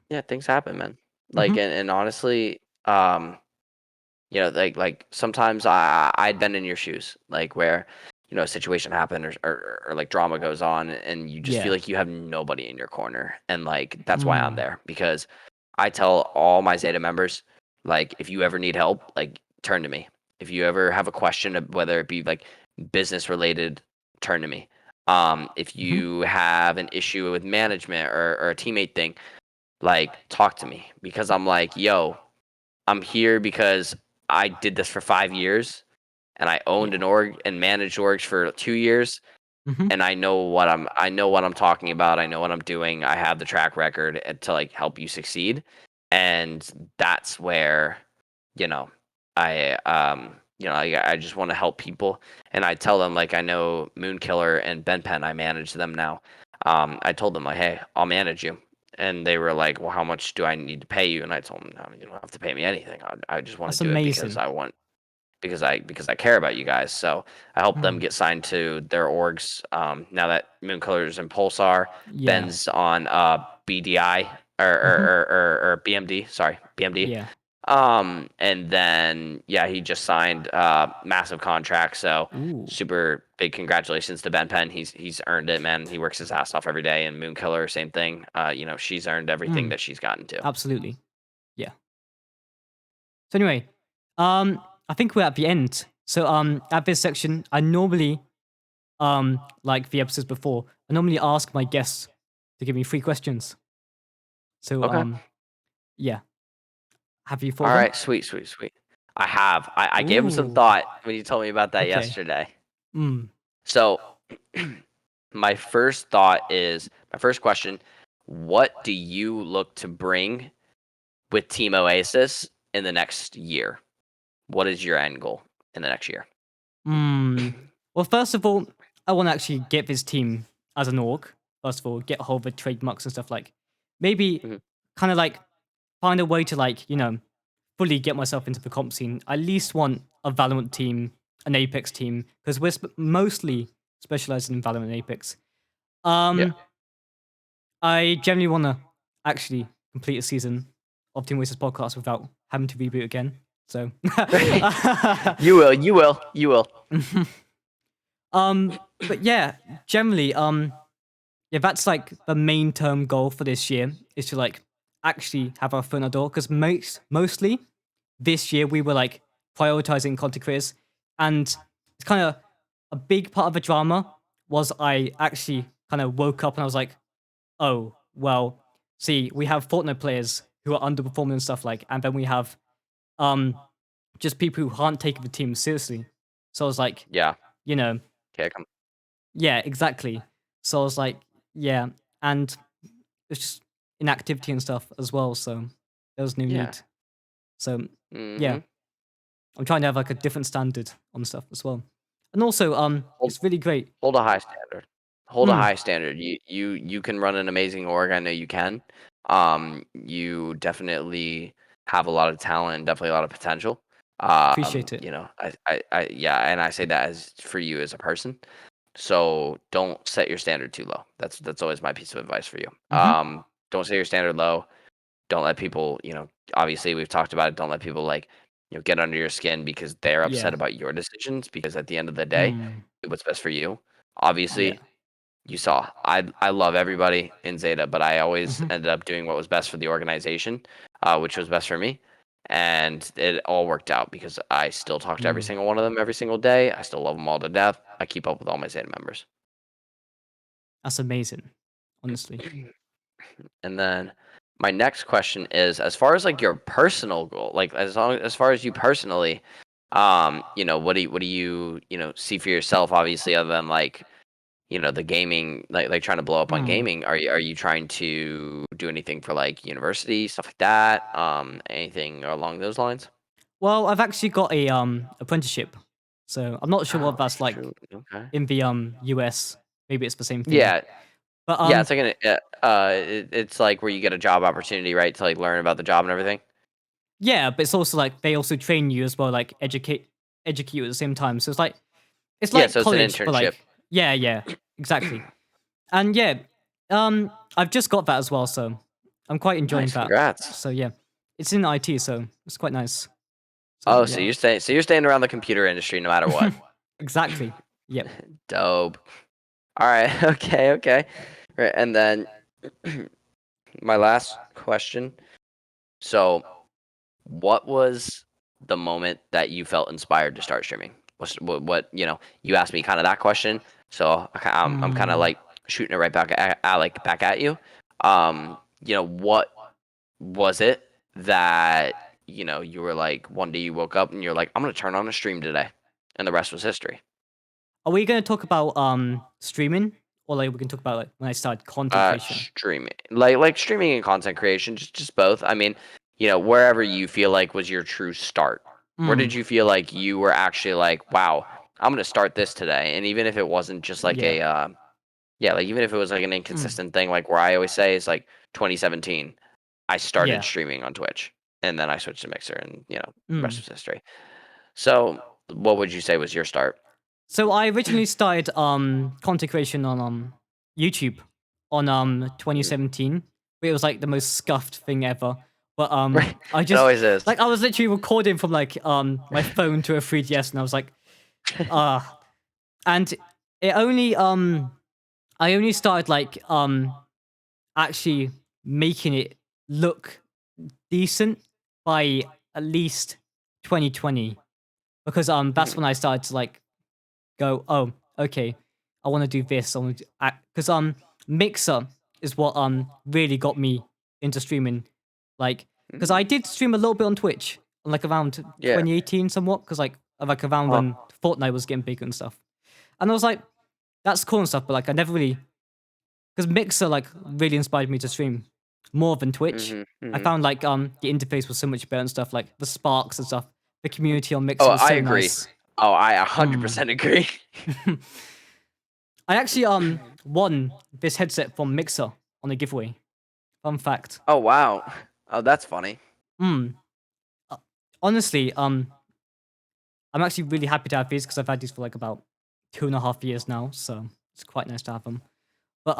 Yeah. Things happen, man. Like, and honestly, like sometimes I'd been in your shoes, like where a situation happened or like drama goes on, and you just feel Yeah. like you have nobody in your corner, and like that's why I'm there, because I tell all my Zeta members, like if you ever need help, like turn to me. If you ever have a question, whether it be like business related, turn to me. If you have an issue with management or a teammate thing, like talk to me, because I'm like, yo, I'm here because I did this for 5 years, and I owned an org and managed orgs for 2 years, and I know what I'm talking about. I know what I'm doing. I have the track record to like help you succeed, and that's where, you know, I just want to help people, and I tell them, like, I know Moonkiller and Ben Pen, I manage them now. I told them, like, hey, I'll manage you. And they were like, well, how much do I need to pay you? And I told them, no, you don't have to pay me anything. I just want That's to do it because amazing. I want, because I care about you guys. So I helped them get signed to their orgs. Now that Mooncolors and Pulsar, Yeah. Ben's on BDI or BMD. Sorry, BMD. Yeah. And then he just signed massive contract. So Ooh. super big congratulations to Ben Penn. He's earned it, man. He works his ass off every day. And Moonkiller, same thing. She's earned everything that she's gotten to. Absolutely. Yeah. So anyway, I think we're at the end. So at this section, I normally like the episodes before, I normally ask my guests to give me 3 questions. So Okay. yeah. Have you thought All of them? right, sweet. I have. I gave him some Ooh. thought when you told me about that Okay. yesterday. Mm. So my first question, what do you look to bring with Team Oasis in the next year? What is your end goal in the next year? Well, first of all, I want to actually get this team as an org. First of all, get a hold of the trademarks and stuff, like maybe Mhm. kind of like find a way to like, fully get myself into the comp scene. I at least want a Valorant team, an Apex team, because we're mostly specialized in Valorant and Apex. Yeah. I generally want to actually complete a season of Team Oasis podcast without having to reboot again. So, You will. You will. You will. but yeah, generally, yeah, that's like the main term goal for this year is to like actually have our foot in the door because mostly this year we were like prioritizing content creators, and it's kind of a big part of the drama was I actually kind of woke up and I was like, oh well, see, we have Fortnite players who are underperforming and stuff like, and then we have um just people who aren't taking the team seriously. So I was like, Yeah. you know, Okay. Come. yeah, exactly. So I was like, yeah, and it's just inactivity and stuff as well. So there was no Yeah. need. So yeah, Mm-hmm. I'm trying to have like a different standard on stuff as well. And also, Hold, it's really great. hold a high standard. Hold a Mm, high standard. You can run an amazing org. I know you can. You definitely have a lot of talent, definitely a lot of potential. appreciate it. You know, yeah, and I say that as for you as a person. So don't set your standard too low. That's always my piece of advice for you. Mm-hmm. Don't set your standard low. Don't let people, obviously we've talked about it. Don't let people like, get under your skin because they're Yeah. upset about your decisions. Because at the end of the day, Mm, do what's best for you. yeah. Obviously, you saw I love everybody in Zeta, but I always Mm-hmm. ended up doing what was best for the organization, which was best for me. And it all worked out because I still talk to every Mm. single one of them every single day. I still love them all to death. I keep up with all my Zeta members. That's amazing, honestly. And then my next question is, as far as like your personal goal, like as far as you personally, what do you see for yourself? Obviously, other than like the gaming, like trying to blow up on Mm. gaming. Are you trying to do anything for like university stuff like that? Anything along those lines? Well, I've actually got a apprenticeship, so I'm not sure what Oh that's like shoot. Okay. in the US. Maybe it's the same thing. Yeah, But yeah. It's like it's like where you get a job opportunity, right, to like learn about the job and everything. yeah, but it's also like they also train you as well, like educate you at the same time. So it's Yeah, like so it's an college, but internship. like yeah, exactly. And yeah, I've just got that as well, so I'm quite enjoying Nice, that. congrats. So yeah, it's in IT, so it's quite nice. So Oh, so yeah, you're staying around the computer industry no matter what. exactly. Yep. Dope. All right. Okay. Okay. Right. And then my last question. So, what was the moment that you felt inspired to start streaming? What you asked me kind of that question. So I'm kind of Hmm. like shooting it right back at you. What was it that you were like one day you woke up and you're like, I'm gonna turn on a stream today, and the rest was history. Are we gonna talk about streaming, or like we can talk about like when I started content creation? Streaming, like streaming and content creation, just both. I mean, wherever you feel like was your true start. Where Hmm. did you feel like you were actually like, wow, I'm gonna start this today? And even if it wasn't just like Yeah. yeah, like even if it was like an Mm. inconsistent thing, like where I always say is like 2017, I started Yeah. streaming on Twitch, and then I switched to Mixer, and the rest Mm. was history. So, what would you say was your start? So I originally started content creation on YouTube on Mm. 2017. But it was like the most scuffed thing ever. But Right, I it just always is. like I was literally recording from like my phone to a 3DS, and I was like, ah. And it only I only started like actually making it look decent by at least 2020, because that's Mhm. when I started to like go, oh, okay, I want to do this. I want to because Mixer is what really got me into streaming, like because Mm. I did stream a little bit on Twitch, like around Yeah. 2018 somewhat, because like around Uh, when Fortnite was getting bigger and stuff, and I was like, that's cool and stuff, but like I never really, because Mixer like really inspired me to stream more than Twitch. mhm. I Mhm. found like the interface was so much better and stuff, like the sparks and stuff. The community on Oh, Mixer was I so agree. nice. Oh, I Mm. 100% agree. I actually won this headset from Mixer on a giveaway. Fun fact. Oh, wow. Oh, that's funny. Mm. Uh, Honestly, I'm actually really happy to have these because I've had these for like about 2.5 years now, so it's quite nice to have them. But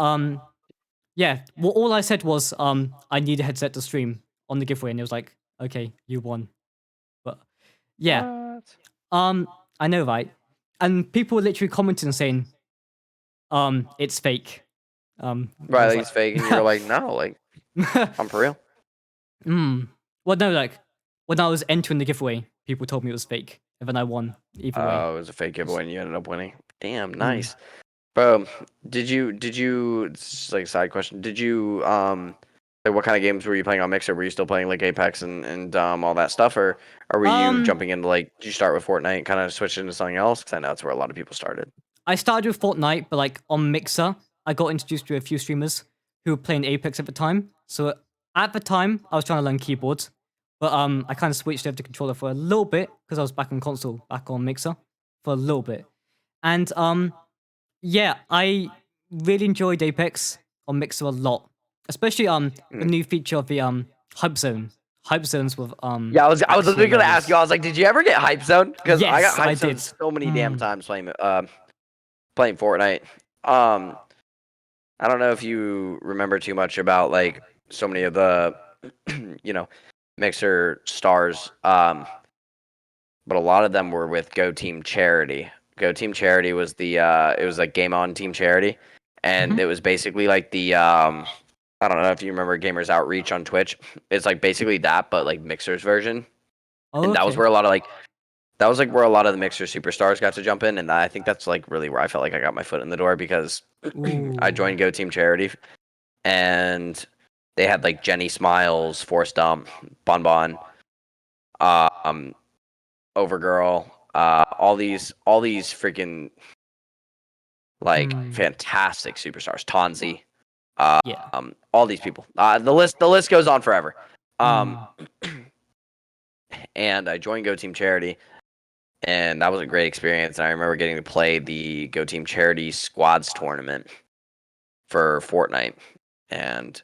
yeah, well, all I said was I need a headset to stream on the giveaway, and it was like, okay, you won. But yeah, What? I know, right? And people were literally commenting saying, it's fake. I Right, was like like, it's fake, and you're like, no, like I'm for real. well, no, like when I was entering the giveaway, people told me it was fake, and then I won either way. Oh, it was a fake giveaway, and you ended up winning. Damn, Mm. nice. Bro, did you, this is like a side question. Did you, like what kind of games were you playing on Mixer? Were you still playing like Apex and all that stuff, or were you Um, jumping into like, did you start with Fortnite and kind of switch into something else? Because I know that's where a lot of people started. I started with Fortnite, but like on Mixer, I got introduced to a few streamers who were playing Apex at the time. So at the time, I was trying to learn keyboards, but I kind of switched over to controller for a little bit because I was back on console, back on Mixer for a little bit, and yeah, I really enjoyed Apex on Mixer a lot, especially the Mm. new feature of the hype zone. Hype zones with Yeah, I was actually literally gonna ask you. hilarious. I was like, did you ever get Hype Zone? Because I got Yes, I Hype Zone did. so many damn Mm. times playing Fortnite. Um, I don't know if you remember too much about like so many of the you know Mixer stars, but a lot of them were with Go Team Charity. Go Team Charity was the it was like Game On Team Charity, and Hmm. it was basically like the I don't know if you remember Gamers Outreach on Twitch. It's like basically that, but like Mixer's version, Oh, and that was okay. where a lot of like that was like where a lot of the Mixer superstars got to jump in, and I think that's like really where I felt like I got my foot in the door because I Ooh. joined Go Team Charity, and they had like Jenny Smiles, Force Dump, Bon, um, Overgirl, all these freaking like Hmm. fantastic superstars, Tonzi, Yeah. all these people. The list goes on forever. Um, Hmm. and I joined Go Team Charity, and that was a great experience. And I remember getting to play the Go Team Charity Squads tournament for Fortnite, and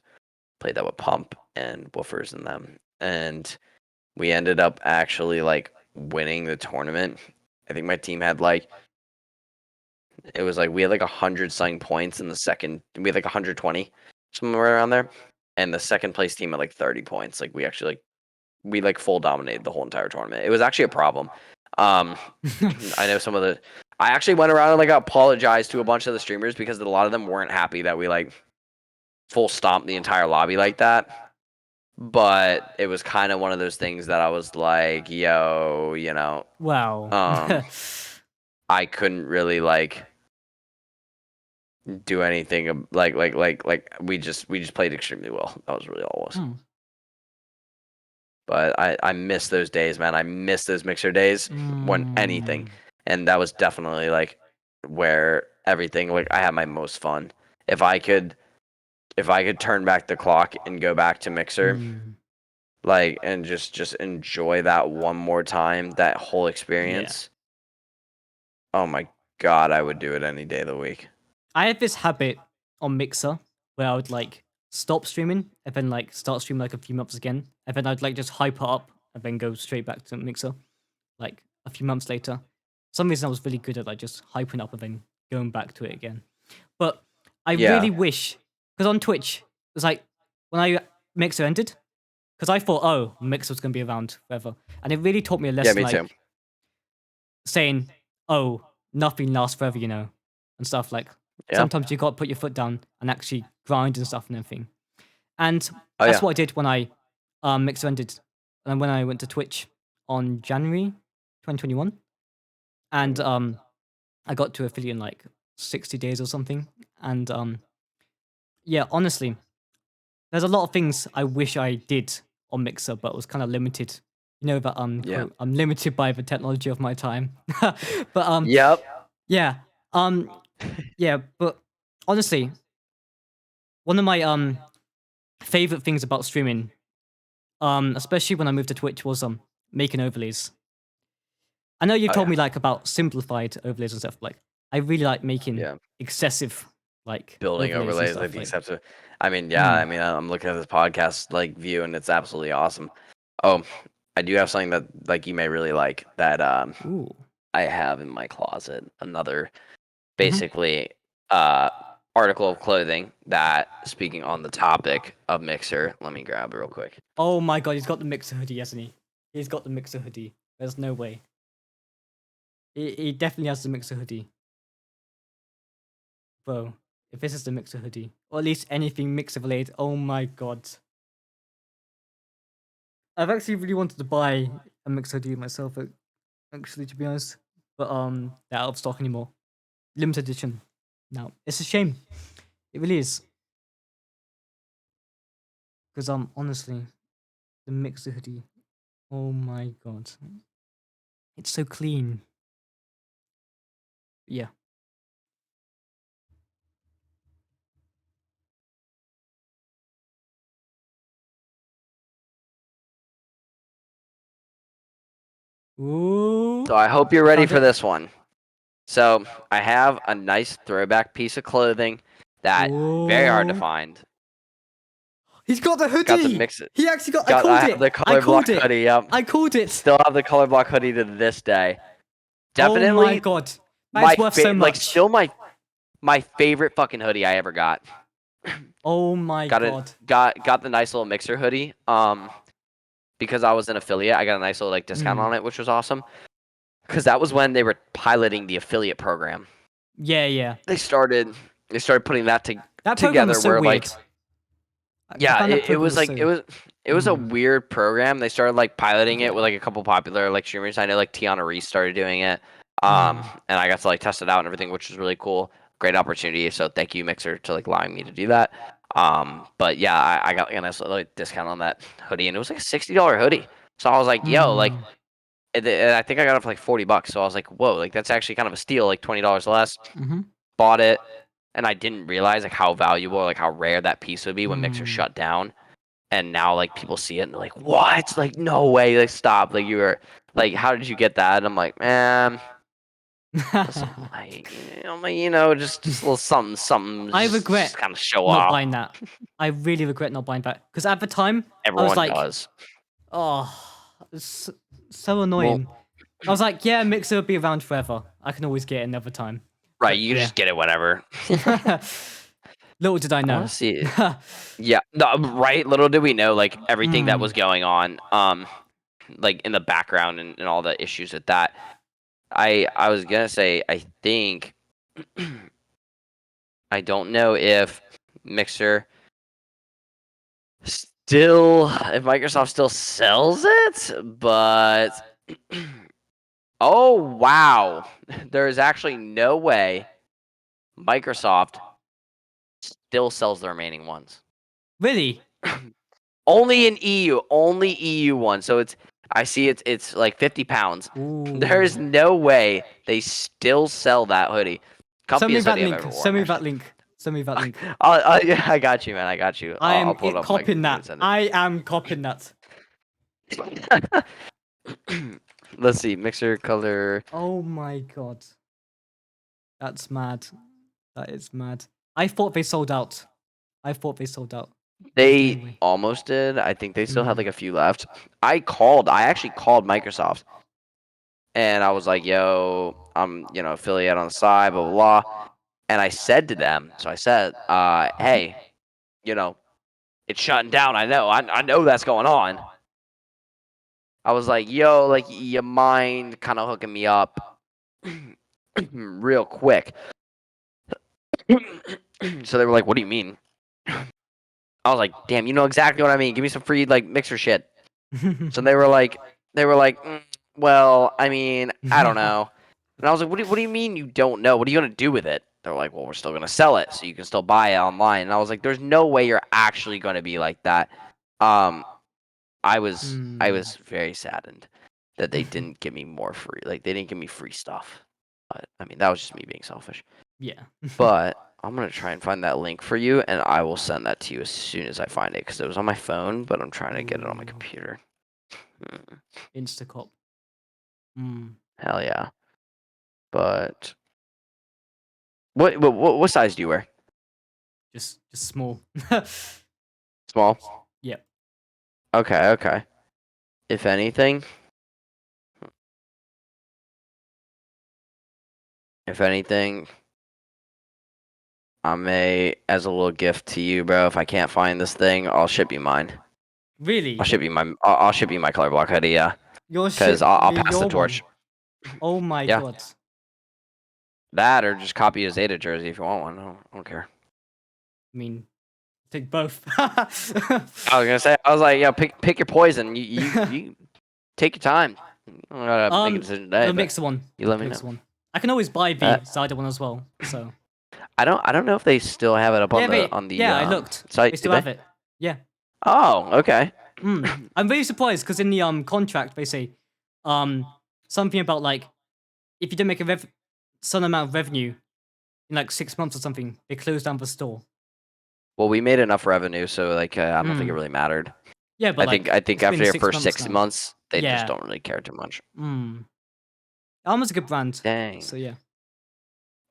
played that with Pump and Woofers and them, and we ended up actually like winning the tournament. I think my team had like it was like we had like 100 something points in the second. We had like 120 somewhere around there, and the second place team had like 30 points. Like we actually like we like full dominated the whole entire tournament. It was actually a problem. Um, I know some of the. I actually went around and like apologized to a bunch of the streamers because a lot of them weren't happy that we like full stomped the entire lobby like that. But it was kind of one of those things that I was like, yo, Wow. um, I couldn't really like do anything like we just played extremely well. That was really all it was. Hmm. But I miss those days, man. I miss those Mixer days when anything, Hmm. and that was definitely like where everything like I had my most fun. If I could turn back the clock and go back to Mixer, Hmm. like and just enjoy that one more time, that whole Yeah. experience. Oh my god, I would do it any day of the week. I had this habit on Mixer where I would like stop streaming and then like start streaming like a few months again, and then I'd like just hype it up and then go straight back to Mixer like a few months later. For some reason I was really good at like just hyping up and then going back to it again. But I Yeah. really wish, because on Twitch, it was like when I Mixer ended, because I thought, oh, Mixer was going to be around forever. And it really taught me a Yeah, lesson me too. like saying, oh, nothing lasts forever, you know, and stuff. Like Yeah. sometimes you got to put your foot down and actually grind and stuff and everything. And Oh that's yeah. what I did when I Mixer ended and when I went to Twitch on January 2021. And I got to affiliate in like 60 days or something. And yeah, honestly, there's a lot of things I wish I did on Mixer, but was kind of limited. You know that Yeah. quote, I'm limited by the technology of my time. But Yep. yeah, um, yeah. But honestly, one of my favorite things about streaming, especially when I moved to Twitch, was making overlays. I know you've Oh told yeah. me like about simplified overlays and stuff. Like I really like making Yeah. excessive like Building overlays and overlays like stuff. the Like, accepted. I mean, yeah. mm, I mean, I'm looking at this podcast like view, and it's absolutely awesome. Oh, I do have something that like you may really like that ooh, I have in my closet. Another mm-hmm. basically uh article of clothing that, speaking on the topic of Mixer, let me grab it real quick. Oh my god, he's got the Mixer hoodie, hasn't he? He's got the Mixer hoodie. There's no way. He definitely has the Mixer hoodie. Bro, if this is the Mixer hoodie, or at least anything Mixer related, oh my god. I've actually really wanted to buy a Mixer hoodie myself, actually, to be honest. But they're out of stock anymore. Limited edition. Now, it's a shame. It really is. Because honestly, the Mixer hoodie, oh my god. It's so clean. Yeah. Ooh. So I hope you're ready Found for it. this one. So I have a nice throwback piece of clothing that very hard to Ooh. find. He's got the hoodie. Got the mix. He actually got. I I called have it. the I color called block it. hoodie. Yep. I called it. Still have the color block hoodie to this day. Oh my Definitely god. That my is worth so much. like still my favorite fucking hoodie I ever got. Oh my god. Got the nice little Mixer hoodie. Because I was an affiliate, I got a nice little like discount on it, which was awesome. Because that was when they were piloting the affiliate program. Yeah. They started putting that That program together was so where weird. like I found that it program was like so... it was a weird program. They started like piloting it with like a couple popular like streamers. I know like Tiana Reese started doing it. And I got to like test it out and everything, which was really cool. Great opportunity. So thank you, Mixer, to like allowing me to do that. But yeah, I got like, a nice like discount on that hoodie, and it was like a $60 hoodie. So I was like, yo, like, and I think I got it for like $40. So I was like, whoa, like that's actually kind of a steal, like $20 less. Bought it, and I didn't realize like how valuable, like how rare that piece would be when Mixer shut down. And now like people see it and they're like, what? Like no way, like stop, like you were like, how did you get that? And I'm like, man. Listen, just a little something, I just regret kind of show not off. buying that. I really regret not buying that. Because at the time, I was Everyone like, does. oh, it's so annoying. I was like, yeah, Mixer will be around forever. I can always get it another time. Right, But, you can yeah. just get it whenever. Little did I I know. want to see it. Yeah, no, right. Little did we know, like everything that was going on, like in the background and all the issues with that. I was gonna say, I think, I don't know if Mixer if Microsoft still sells it, but oh wow, there is actually no way Microsoft still sells the remaining ones. Really? Only in EU, only EU one. So I see it's like £50. There's no way they still sell that hoodie. Send me Comfiest that hoodie I've link. ever worn. Send me that link. Send me that link. Yeah, I got you, man. I got you. I I'll am pull it up on my copying computer and that. send I am copying that. it. Let's see, Mixer color. Oh my god. That's mad. That is mad. I thought they sold out. I thought they sold out. They almost did. I think they still had like a few left. I actually called Microsoft and I was like, yo, I'm, affiliate on the side, blah, blah, blah. And I said to them, hey, it's shutting down. I know that's going on. I was like, yo, like, you mind kind of hooking me up real quick? So they were like, what do you mean? I was like, damn, you know exactly what I mean. Give me some free like Mixer shit. So they were like, well, I mean, I don't know. And I was like, what do you mean you don't know? What are you gonna do with it? They're like, well, we're still gonna sell it, so you can still buy it online. And I was like, there's no way you're actually gonna be like that. I was very saddened that they didn't give me more free. Like they didn't give me free stuff. But I mean, that was just me being selfish. Yeah. But I'm gonna try and find that link for you, and I will send that to you as soon as I find it, because it was on my phone, but I'm trying to get it on my computer. Instacop. Hell yeah. But what size do you wear? Just small. Small? Yep. Okay. If anything, as a little gift to you, bro. If I can't find this thing, I'll ship you mine. Really? I'll ship you my color block hoodie. Yeah, You'll because ship I'll me pass the your one. torch. Oh my Yeah, god. that or just copy a Zeta jersey if you want one. I don't care. I mean, take both. I was gonna say, I was like, yeah, pick your poison. You take your time. You don't gotta make a decision today, the but mixer one. you let me know. Mixer one. I can always buy Uh, the Zaida one as well. So I don't know if they still have it up yeah, on the I looked. site. They Do still they? have it. Yeah. Oh, okay. I'm very surprised because in the contract they say something about like if you don't make a certain amount of revenue in like 6 months or something, they close down the store. Well, we made enough revenue, so like I don't think it Mm. really mattered. Yeah, but like I think it's been after your 6 first months 6 now. months, they just Yeah. don't really care too much. Almost a good brand. Dang. So yeah.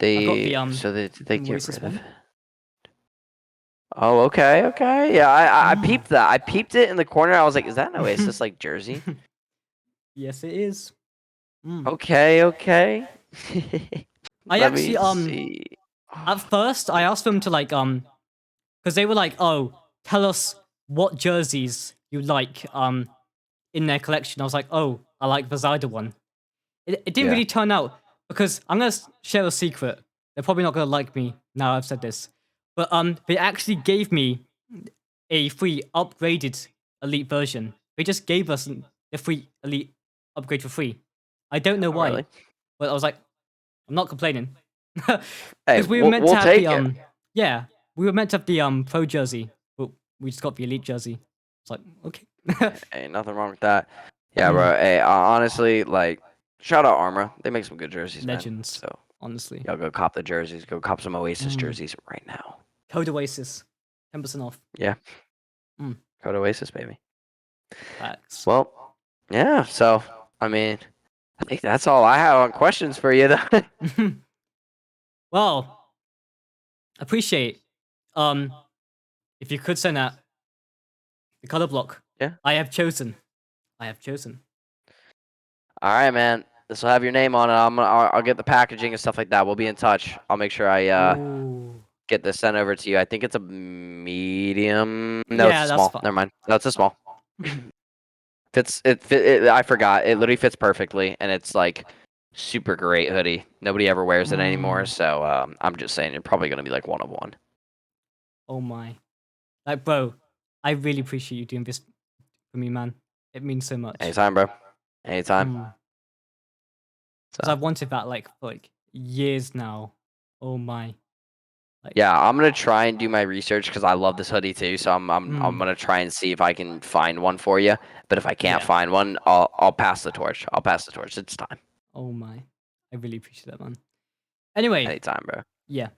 I've got the They get Oasis rid of one. it. Oh, okay, okay. Yeah, I peeped that. I peeped it in the corner. I was like, is that an Oasis like jersey? Yes, it is. Okay, okay. I Let actually me see. at first I asked them to like because they were like, oh, tell us what jerseys you like in their collection. I was like, oh, I like the Zaida one. It didn't Yeah. really turn out because I'm gonna share a secret. They're probably not gonna like me now I've said this, but they actually gave me a free upgraded elite version. They just gave us the free elite upgrade for free. I don't know Oh, why, really? but I was like, I'm not complaining Hey, because we were meant to we'll have the take it. yeah, we were meant to have the pro jersey, but we just got the elite jersey. It's like okay. Ain't nothing wrong with that. Yeah, bro. Hey, honestly, like, shout out Armor. They make some good jerseys, man. Legends, So honestly. y'all go cop the jerseys. Go cop some Oasis jerseys right now. Code Oasis, 10% off. Yeah. Code Oasis, baby. Facts. Well, yeah. So, I mean, I think that's all I have on questions for you, though. Well, appreciate. If you could send that the color block. Yeah. I have chosen. I have chosen. All right, man. This will have your name on it. I'll get the packaging and stuff like that. We'll be in touch. I'll make sure I Ooh. get this sent over to you. I think it's a medium. No, Yeah, it's a that's small. fine. Never mind. No, it's a small. I forgot. It literally fits perfectly, and it's like super great hoodie. Nobody ever wears it anymore, so I'm just saying you're probably gonna be like one of one. Oh my. Like, bro, I really appreciate you doing this for me, man. It means so much. Anytime, bro. Anytime. Because I've wanted that like for like years now. Oh my. Like, Yeah, I'm gonna try and do my research because I love this hoodie too. So I'm gonna try and see if I can find one for you. But if I can't find one, I'll pass the torch. I'll pass the torch. It's time. Oh my. I really appreciate that, man. Anyway. Anytime, bro. Yeah.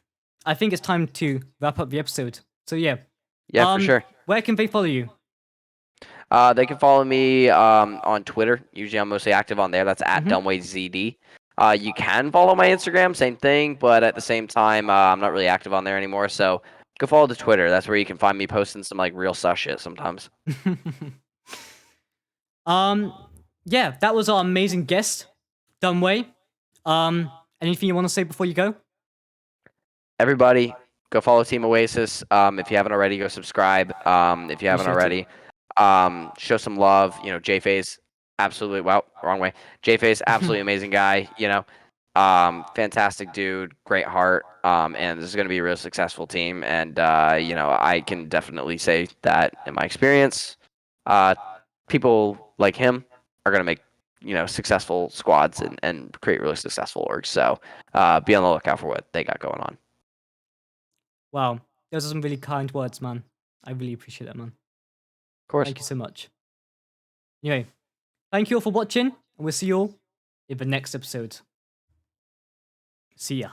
I think it's time to wrap up the episode. So yeah. Yeah, for sure. Where can they follow you? They can follow me on Twitter. Usually I'm mostly active on there. That's at DumbwayZD. You can follow my Instagram, same thing, but at the same time, I'm not really active on there anymore. So go follow the Twitter. That's where you can find me posting some like real sus shit sometimes. Yeah, that was our amazing guest, Dumbway. Anything you want to say before you go? Everybody, go follow Team Oasis. If you haven't already, go subscribe. If you haven't Appreciate already, show some love. You know, J-Face, absolutely. Well, wrong way. J-Face, absolutely amazing guy. You know, fantastic dude, great heart. And this is going to be a real successful team. And you know, I can definitely say that in my experience, people like him are going to make successful squads and create really successful orgs. So be on the lookout for what they got going on. Wow, those are some really kind words, man. I really appreciate that, man. Of course. Thank you so much. Anyway, thank you all for watching, and we'll see you all in the next episode. See ya.